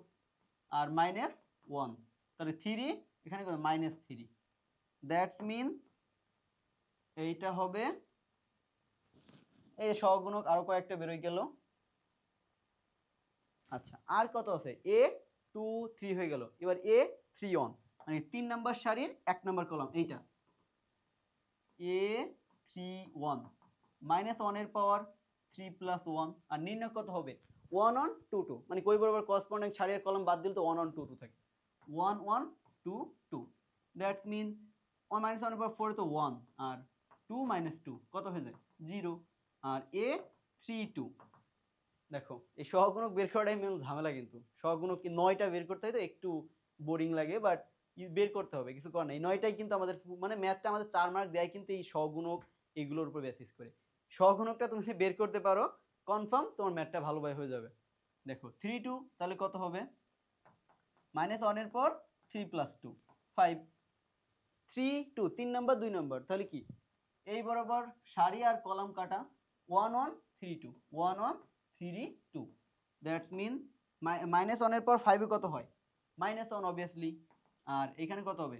আর -1, তাহলে 3 এখানে কত -3, দ্যাটস মিন এইটা হবে, এই সহগুণক আরো কয়েকটা বেরোয় গেল। আচ্ছা আর কত আছে, A2 3 হয়ে গেল। এবার A31 মানে 3 নাম্বার সারির 1 নাম্বার কলাম, এইটা A31 -1 এর পাওয়ার 3 + 1, আর নির্ণয় কত হবে 1 1 2 2, মানে কই বরাবর করসপন্ডিং সারির কলাম বাদ দিলে তো 1 1 2 2 থাকে, 1 1 2 2, দ্যাটস মিন 1 -1 এর পাওয়ার 4 তো 1, আর 2 - 2 কত হয়ে যায় 0, আর A32। দেখো এই সহগুণক বের করাটাই মেন ঝামেলা, কিন্তু সহগুণক কি 9টা বের করতে হয় তো একটু বোরিং লাগে, বাট বের করতে হবে, কিছু করার নেই। 9টাই কিন্তু আমাদের মানে ম্যাথটা আমাদের 4 মার্ক দেয় কিন্তু এই সহগুণক এগুলোর উপর বেসিস করে। সহগুণকটা তুমি বের করতে পারো কনফার্ম তোমার ম্যাথটা ভালোভাবে হয়ে যাবে। দেখো 3 2 তাহলে কত হবে -1 এর পর 3 + 2 5, 3 2 3 নাম্বার 2 নাম্বার, তাহলে কি এই বরাবর সারি আর কলাম কাটা 1 1 3 2 1 1 3 2, দ্যাটস মিন -1 এর পর 5 এ কত হয় -1 অবভিয়াসলি, আর এখানে কত হবে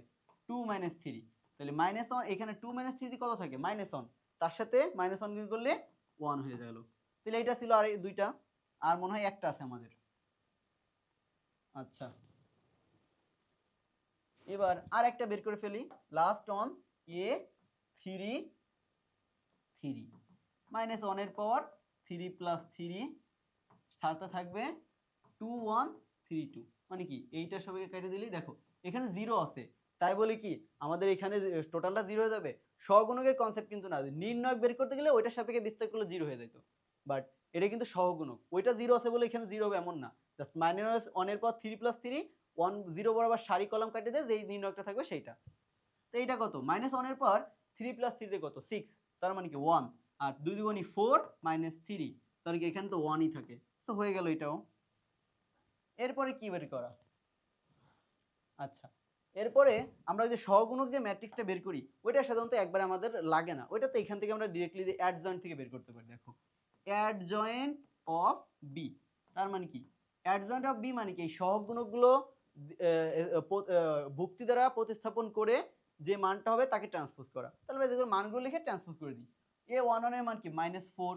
2 - 3, তাহলে -1 এখানে 2 - 3 কত থাকে -1, তার সাথে -1 গুণ করলে 1 হয়ে গেল। তাহলে এটা ছিল আর এই দুইটা, আর মনে হয় একটা আছে আমাদের। আচ্ছা এবার আর একটা বের করে ফেলি, লাস্ট অন A33 -1 এর পাওয়ার 3 + 3, সাথে থাকবে 2 1 3 2, মানে কি এইটার সবাইকে কেটে দিলেই দেখো এখানে 0 আছে, তাই বলি কি আমাদের এখানে টোটালটা 0 হয়ে যাবে, সহগুণকের কনসেপ্ট কিন্তু না, নির্ণয় বের করতে গেলে ওইটার সাপেক্ষে বিস্তার করলে 0 হয়ে যেত, বাট এটা কিন্তু সহগুণক, ওইটা 0 আছে বলে এখানে 0 হবে এমন না, জাস্ট -1 এর পর 3 + 3 1 0 বরাবর সারি কলাম কাটে দিয়ে যেই নির্ণয়টা থাকবে সেইটা। তো এইটা কত -1 এর পর 3 + 3 কত 6, তার মানে কি 1, আর 2 দুগুণে 4 -3, তাহলে কি এখানে তো 1ই থাকে, তো হয়ে গেল এটাও। এরপরে কি বের করা, আচ্ছা এরপরে আমরা ওই যে সহগুণক যে ম্যাট্রিক্সটা বের করি ওইটা সাধারণত একবার আমাদের লাগে না, ওইটা তো এখান থেকে আমরা ডিরেক্টলি যে অ্যাডজয়েন্ট থেকে বের করতে পারি। দেখো অ্যাডজয়েন্ট অফ বি, তার মানে কি অ্যাডজয়েন্ট অফ বি মানে কি এই সহগুণকগুলো ভুক্তি দ্বারা প্রতিস্থাপন করে যে মানটা হবে তাকে ট্রান্সপোজ করা, তাহলে যেগুলো মানগুলো লিখে ট্রান্সপোজ করে দিই। A11 এর মান কি -4,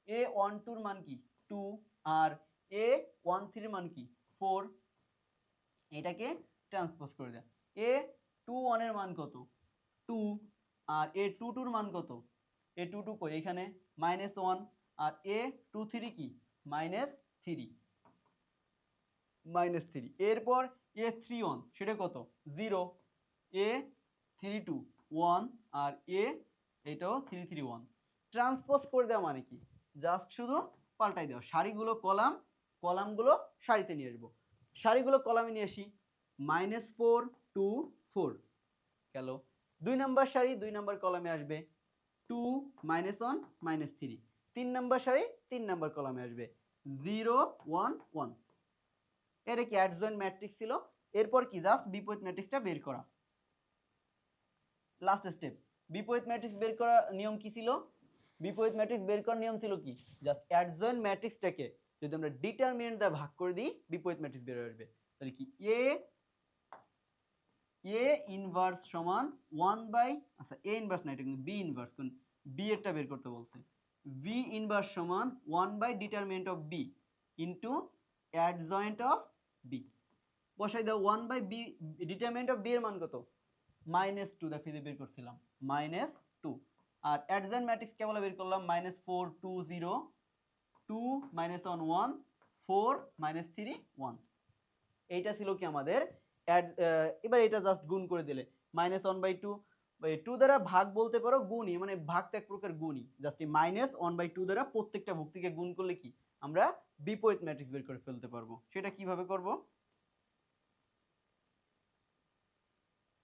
A12 এর মান কি 2, আর A13 এর মান কি 4, এটাকে ট্রান্সপোজ করে দেয়। A21 এর মান কত 2, আর A22 এর মান কত A22 কই এখানে -1, আর A23 কি -3, এরপর A31 সেটা কত 0, A32 1, আর এটাও 331। ট্রান্সপোজ করে দেওয়া মানে কি জাস্ট শুধু পাল্টাই দেওয়া, সারিগুলো কলাম, কলামগুলো সারিতে নিয়ে আসবো, সারিগুলো কলামে নিয়ে আসি -4 2 4 গেল, 2 নাম্বার সারি 2 নাম্বার কলামে আসবে 2 -1 -3, 3 নাম্বার সারি 3 নাম্বার কলামে আসবে 0 1 1। এটা কি অ্যাডজয়েন্ট ম্যাট্রিক্স ছিল। এরপর কি জাস্ট বিপরীত ম্যাট্রিক্সটা বের করা, লাস্ট স্টেপ। বিপরীত ম্যাট্রিক্স বের করা নিয়ম কি ছিল, বিপরীত ম্যাট্রিক্স বের করার নিয়ম ছিল কি জাস্ট অ্যাডজয়েন্ট ম্যাট্রিক্সটাকে যদি আমরা ডিটারমিনেন্ট দিয়ে ভাগ করে দিই বিপরীত ম্যাট্রিক্স বের হয়ে আসবে, তাহলে কি A ইনভার্স সমান 1 আচ্ছা A ইনভার্স না, এটা কিন্তু B ইনভার্স, কোন B এরটা বের করতে বলছে, B ইনভার্স সমান one by determinant of B into adjoint of B, বসাই দাও 1/B, ডিটারমিনেন্ট অফ B এর মান কত -2, দেখো যে বের করছিলাম -2, আর অ্যাডজয়েন্ট ম্যাট্রিক্স কেবল বের করলাম -4 2 0 2 -1 1 4 -3 1, এইটা ছিল কি আমাদের এবার এটা জাস্ট গুণ করে দিলে -1/2, 2 দ্বারা ভাগ বলতে পারো গুণই, মানে ভাগ তো এক প্রকার গুণই, জাস্ট এই -1/2 দ্বারা প্রত্যেকটা ভুক্তিকে গুণ করলে কি আমরা বিপরীত ম্যাট্রিক্স বের করে ফেলতে পারবো। সেটা কিভাবে করব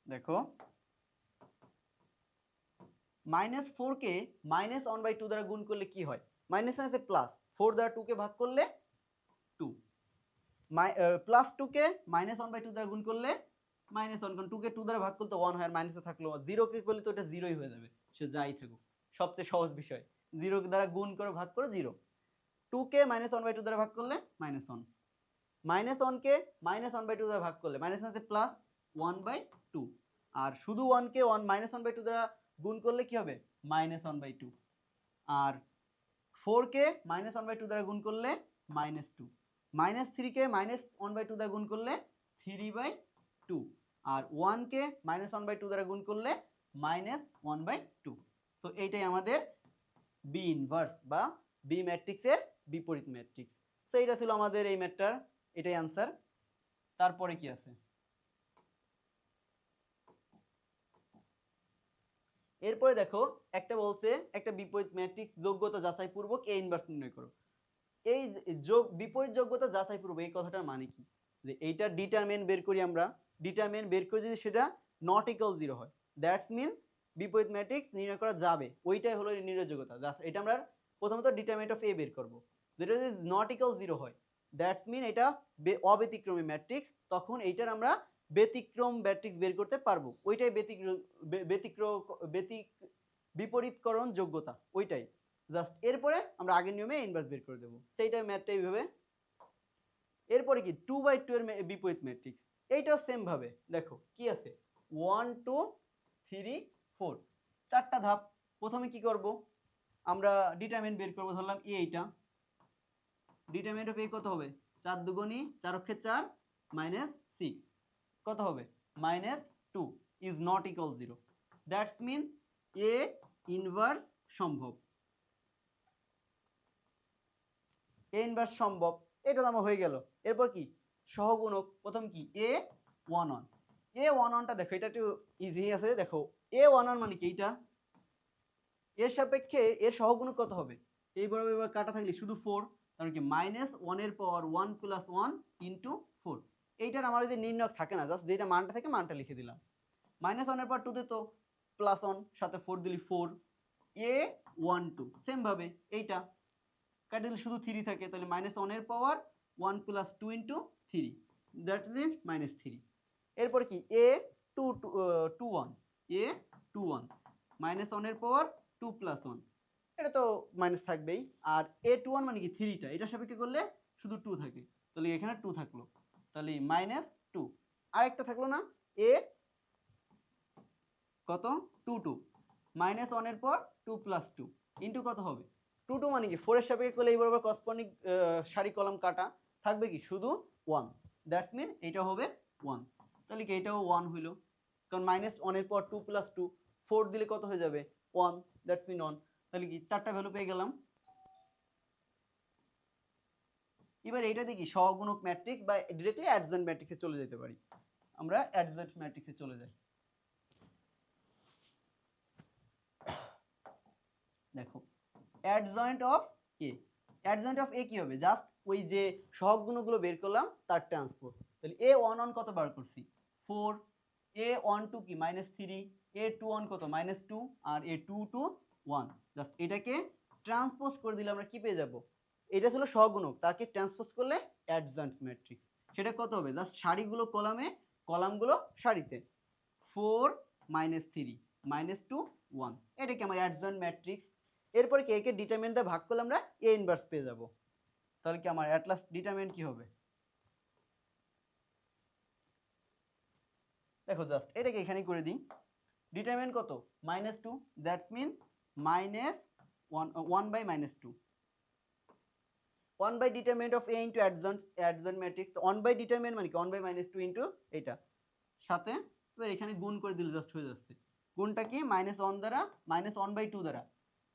দেখো, -4 কে -1/2 দ্বারা গুণ করলে কি হয়, মাইনাস মাইনাসে প্লাস, 4 দ্বারা 2 কে ভাগ করলে 2, প্লাস 2 কে -1/2 দ্বারা গুণ করলে -1, কারণ 2 কে 2 দ্বারা ভাগ করলে 1 হয় আর মাইনাসে থাকলো, 0 কে করলে তো এটা 0ই হয়ে যাবে, সে যাই থাকুক, সবচেয়ে সহজ বিষয় 0 দ্বারা গুণ করে ভাগ করে 0, 2 কে -1/2 দ্বারা ভাগ করলে -1, -1 কে -1/2 দ্বারা ভাগ করলে মাইনাস আছে প্লাস 1/2, আর শুধু 1 কে -1/2 দ্বারা গুণ করলে কি হবে -1/2, আর 4 কে -1/2 দ্বারা গুণ করলে -2, -3 কে -1/2 দ্বারা গুণ করলে 3/2, আর 1 কে -1/2 দ্বারা গুণ করলে -1/2। তো এইটাই আমাদের বি ইনভার্স বা বি ম্যাট্রিক্সের বিপরীত ম্যাট্রিক্স। তো এটা ছিল আমাদের এই ম্যাটটার, এটাই আনসার। তারপরে কি আছে, এরপরে দেখো একটা বলছে একটা বিপরীত ম্যাট্রিক্স যোগ্যতা যাচাই পূর্বক এ ইনভার্স নির্ণয় করো। এই বিপরীত যোগ্যতা যাচাই পূর্বক এই কথাটার মানে কি, যে এইটা ডিটারমিনেন্ট বের করি আমরা, ডিটারমিনেন্ট বের করে যদি সেটা নট ইকুয়াল 0 হয়, দ্যাটস মিন বিপরীত ম্যাট্রিক্স নির্ণয় করা যাবে, ওইটাই হলো নির্ণয়যোগ্যতা। এটা আমরা প্রথমত ডিটারমিনেন্ট অফ এ বের করব, যেটা যদি নট ইকুয়াল 0 হয় দ্যাটস মিন এটা অব্যতিক্রমী ম্যাট্রিক্স, তখন এইটার আমরা ব্যতিক্রম ম্যাট্রিক্স বের করতে পারবো, ওইটাই বিপরীতকরণ যোগ্যতা, ওইটাই জাস্ট। এরপরে আমরা আগের নিয়মে ইনভার্স বের করে দেবো, সেইটাই ম্যাথটা এইভাবে। এরপরে কি 2/2 এর বিপরীত ম্যাট্রিক্স, এইটাও সেম ভাবে দেখো কি আছে 1 2 3 4, চারটা ধাপ। প্রথমে কি করব, আমরা ডিটারমিনেন্ট বের করব, ধরলাম এ, এইটা ডিটারমিনেন্ট অফ এ কত হবে 4 দুগুণী 4 অক্ষে 4 -6 কত হবে -2 is not equal 0, that's mean A inverse সম্ভব, এ ইনভার্স সম্ভব, এটা তো আমার হয়ে গেল। এরপর কি সহগুণক, প্রথম কি a11, a11টা দেখো এটা একটু ইজি আছে, দেখো a11 মানে কি, এইটা এর সাপেক্ষে এর সহগুণক কত হবে, এই বরাবর এবার কাটা থাকলে শুধু 4, তার কি -1 এর পাওয়ার 1 + 1 × 4, এইটার আমার যদি নির্ণয়ক থাকে না, জাস্ট যেটা মানটা থাকে মানটা লিখে দিলাম, -1 এর পাওয়ার 2 তে তো +1 সাথে 4 দিলি 4, a12 সেম ভাবে এইটা কাটে দিলে শুধু 3 থাকে, তাহলে -1 এর পাওয়ার 1 + 2 × 3, দ্যাট ইজ -3। এরপর কি a21, a21 -1 এর পাওয়ার 2 + 1, এটা তো মাইনাস থাকবেই, আর a21 মানে কি 3টা, এটা সাপেক্ষে করলে শুধু 2 থাকে, তাহলে এখানে 2 থাকলো, তাহলে -2, আরেকটা থাকলো না a কত 22, -1 এর পর 2 + 2 ইন্টু কত হবে 22 মানে কি 4 এর সাপেক্ষে করলে এই বরাবর করসপন্ডিং সারি কলাম কাটা থাকবে কি শুধু 1, দ্যাটস মিন এটা হবে 1, তাহলে কি এটাও 1 হইলো, কারণ -1 এর পর 2 + 2 4 দিলে কত হয়ে যাবে 1, দ্যাটস মিন 1, তাহলে কি চারটা ভ্যালু পেয়ে গেলাম। এবার এইটা দেখি সহগুণক ম্যাট্রিক্স বা ডিরেক্টলি অ্যাডজয়েন্ট ম্যাট্রিক্সে চলে যেতে পারি, আমরা অ্যাডজয়েন্ট ম্যাট্রিক্সে চলে যাই। দেখো adjoint of A, adjoint of A কি হবে, জাস্ট ওই যে সহগুণকগুলো বের করলাম তার ট্রান্সপোজ, তাহলে a11 কত বার করছি 4, a12 কি -3, a21 কত -2, আর a22 1, জাস্ট এটাকে ট্রান্সপোজ করে দিলে আমরা কি পেয়ে যাব, এটা ছিল সহগুণক, তাকে ট্রান্সপোজ করলে অ্যাডজয়েন্ট ম্যাট্রিক্স, সেটা কত হবে জাস্ট সারিগুলো কলামে কলামগুলো সারিতে 4 -3 -2 1, এটা কি আমার অ্যাডজয়েন্ট ম্যাট্রিক্স। এরপরে কি একে ডিটারমিনেন্ট দিয়ে ভাগ করলে আমরা এ ইনভার্স পেয়ে যাব, তাহলে কি আমার অ্যাট লাস্ট ডিটারমিনেন্ট কি হবে, দেখো জাস্ট এটাকে এখানেই করে দিই, ডিটারমিনেন্ট কত -2, that's mean -1/-2, 1 by determinant of a into adjoint matrix, 1 by determinant মানে কি 1 by -2 into এটা সাথে এবার এখানে গুণ করে দিলে জাস্ট হয়ে যাচ্ছে, গুণটা কি -1 দ্বারা -1/2 দ্বারা,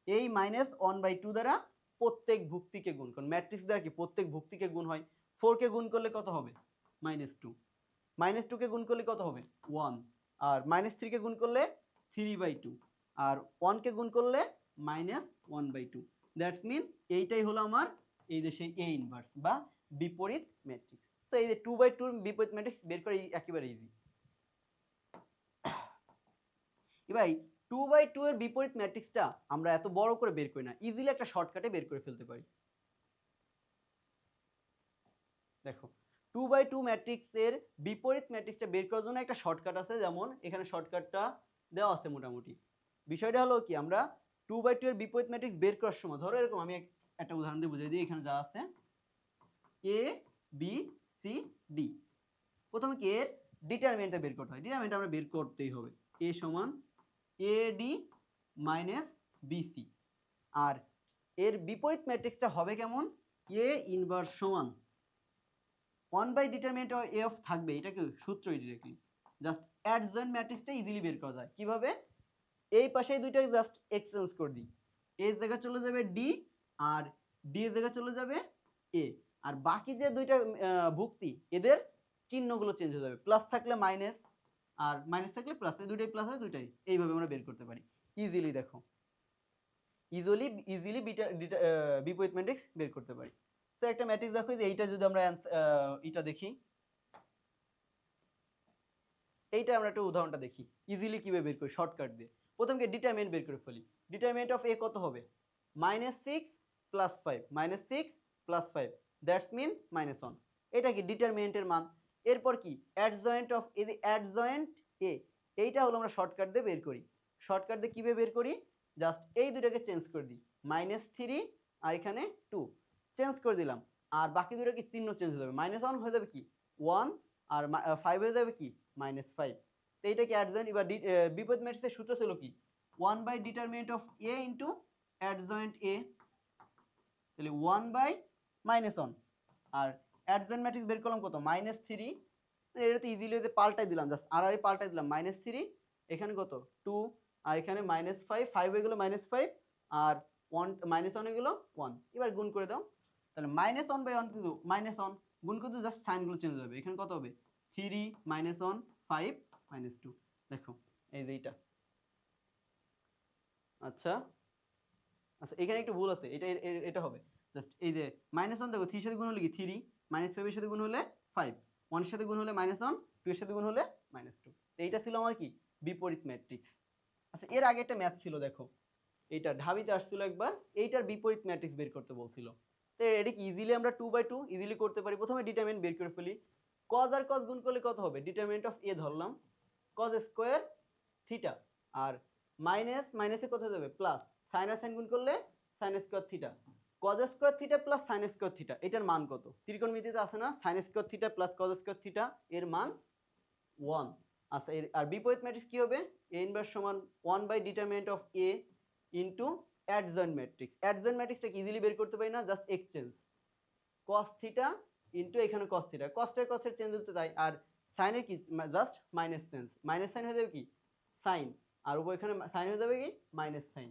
এই -1/2 দ্বারা প্রত্যেক ভুক্তিকে গুণ, কারণ ম্যাট্রিক্স দ্বারা কি প্রত্যেক ভুক্তিকে গুণ হয়, 4 কে গুণ করলে কত হবে -2, -2 কে গুণ করলে কত হবে 1, আর -3 কে গুণ করলে 3/2, আর 1 কে গুণ করলে -1/2, দ্যাটস মিন এইটাই হলো আমার এই যে সেই এ ইনভার্স বা বিপরীত ম্যাট্রিক্স। তো এই যে 2/2 বিপরীত ম্যাট্রিক্স বের করা একেবারে ইজি। এবার 2/2 এর বিপরীত ম্যাট্রিক্সটা আমরা এত বড় করে বের করি না, ইজিলি একটা শর্টকাটে বের করে ফেলতে পারি। দেখো 2/2 ম্যাট্রিক্সের বিপরীত ম্যাট্রিক্সটা বের করার জন্য একটা শর্টকাট আছে, যেমন এখানে শর্টকাটটা দেওয়া আছে মোটামুটি। বিষয়টা হলো কি আমরা 2/2 এর বিপরীত ম্যাট্রিক্স বের করার সময় ধরো এরকম, আমি একটা উদাহরণ দিয়ে বুঝিয়ে দিই। এখানে যা আছে এ বি সি ডি, প্রথমে কি এর ডিটারমিনেন্টটা বের করতে হয়, ডিটারমিনেন্ট আমরা বের করতেই হবে। এ সমান এ ডি মাইনাস বিসি, আর এর বিপরীত ম্যাট্রিক্সটা হবে কেমন, এ ইনভার্স সমান 1 ডিটারমিনেন্ট অফ এ অফ থাকবে, এটা কি সূত্রই ডিরেক্টলি, জাস্ট অ্যাডজয়েন্ট ম্যাট্রিক্সটা ইজিলি বের করা যায় কিভাবে, এই পাশে দুইটা জাস্ট এক্সচেঞ্জ করে দিই, এ এর জায়গায় চলে যাবে ডি আর ডি এর জায়গায় চলে যাবে এ, আর বাকি যে দুইটা ভুক্তি এদের চিহ্নগুলো চেঞ্জ হয়ে যাবে, প্লাস থাকলে মাইনাস আর মাইনাস থাকলে প্লাস, এই দুইটাই প্লাস হয় দুইটাই, এইভাবে আমরা বের করতে পারি ইজিলি। দেখো ইজিলি বিপরীত ম্যাট্রিক্স বের করতে পারি। তো একটা ম্যাট্রিক্স দেখো, যে এইটা যদি আমরা এটা দেখি, এইটা আমরা একটা উদাহরণটা দেখি ইজিলি কিভাবে বের করি শর্টকাট দিয়ে। প্রথমে ডিটারমিনেন্ট বের করে ফেলি। ডিটারমিনেন্ট অফ এ কত হবে, -6 + 5, -6 + 5 দ্যাটস মিন -1, এটা কি ডিটারমিনেন্টের মান। এরপর কি অ্যাডজয়েন্ট অফ এই যে অ্যাডজয়েন্ট এ, এইটা হলো আমরা শর্টকাট দিয়ে বের করি। শর্টকাট দিয়ে কিভাবে বের করি, জাস্ট এই দুটোকে চেঞ্জ করে দিই, -3 আর এখানে 2 চেঞ্জ করে দিলাম, আর বাকি দুটো কি চিহ্ন চেঞ্জ হয়ে যাবে, -1 হয়ে যাবে কি 1 আর 5 হয়ে যাবে কি -5। তো এইটা কি অ্যাডজয়েন্ট। এবার বিপরীত ম্যাট্রিক্সের সূত্র ছিল কি 1/ডিটারমিনেন্ট অফ এ ইনটু অ্যাডজয়েন্ট এ, তাহলে 1/-1, আর অ্যাডজয়েন্ট ম্যাট্রিক্স বের করলাম কত -3, এটা তো ইজিলি যে পাল্টাই দিলাম, জাস্ট আর পাল্টাই দিলাম, -3 এখানে কত 2 আর এখানে -5, 5 হয়ে গেল -5 আর 1 -1 হয়ে গেল 1, এবার গুণ করে দাও, তাহলে -1/1 কিন্তু -1 গুণ করতে জাস্ট সাইনগুলো চেঞ্জ হবে, এখানে কত হবে 3 -1 5 -2, দেখো এই যে এইটা। আচ্ছা আচ্ছা এখানে একটু ভুল আছে, এটা হবে জাস্ট এই যে -1 দেখো 3 এর সাথে গুণ হলে কি 3, -5 এর সাথে গুণ হলে 5, 1 এর সাথে গুণ হলে -1, 2 এর সাথে গুণ হলে -2। তো এইটা ছিল আমার কি বিপরীত ম্যাট্রিক্স। আচ্ছা এর আগে একটা ম্যাথ ছিল দেখো, এইটা ঢাবিতে আসছিল একবার, এইটার বিপরীত ম্যাট্রিক্স বের করতে বলছিল। তো এটা কি ইজিলি আমরা 2/2 ইজিলি করতে পারি। প্রথমে ডিটারমিনেন্ট বের করে ফেলি, cos আর cos গুণ করলে কত হবে, ডিটারমিনেন্ট অফ এ ধরলাম cos স্কয়ার থিটা, আর মাইনাস মাইনাসে কত হয়ে যাবে প্লাস, সাইন আর সাইন গুণ করলে sine square theta, cos square theta plus sine square theta, এটার মান কত, ত্রিকোণমিতিতে আছে না sine square theta plus cos square theta, এর মান 1। আচ্ছা আর বিপরীত ম্যাট্রিক্স কি হবে, a ইনভার্স সমান one by determinant of a into adjoint matrix. অ্যাডজয়েন্ট ম্যাট্রিক্সটা ইজিলি বের করতে পারি না, just exchange cos theta into এখানে cos থিটা, cosটা cosের চেঞ্জ হতে তাই, আর সাইনের কি just minus change, minus sine হয়ে যাবে কি সাইন, আর উপর এখানে সাইন হয়ে যাবে কি মাইনাস সাইন,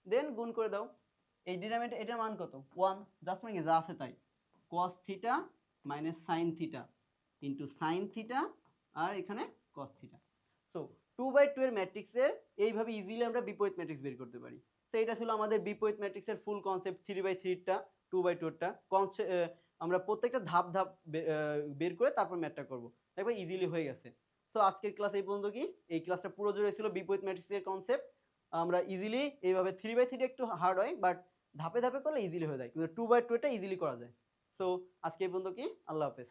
দেন গুণ করে দাও। এই ডিটারমিনেন্ট এটার মান কত 1, জাস্ট মানে কি যা আছে তাই, cos theta minus sine theta into sine theta আর এখানে cos থিটা। সো 2/2 এর ম্যাট্রিক্সের এইভাবে ইজিলি আমরা বিপরীত ম্যাট্রিক্স বের করতে পারি। সো এটা ছিল আমাদের বিপরীত ম্যাট্রিক্সের ফুল কনসেপ্ট, 3/3টা 2/2টা আমরা প্রত্যেকটা ধাপ ধাপ বের করে তারপর ম্যাথটা করব, দেখবে ইজিলি হয়ে গেছে। সো আজকের ক্লাস এই পর্যন্ত। কি এই ক্লাসটা পুরো জুড়ে ছিল বিপরীত ম্যাট্রিক্সের কনসেপ্ট, আমরা ইজিলি এইভাবে 3/3 একটু হার্ড হয়, বাট ধাপে ধাপে করলে ইজিলি হয়ে যায়, কিন্তু 2/2টা ইজিলি করা যায়। সো আজকে এই পর্যন্ত। কি আল্লাহ হাফেজ।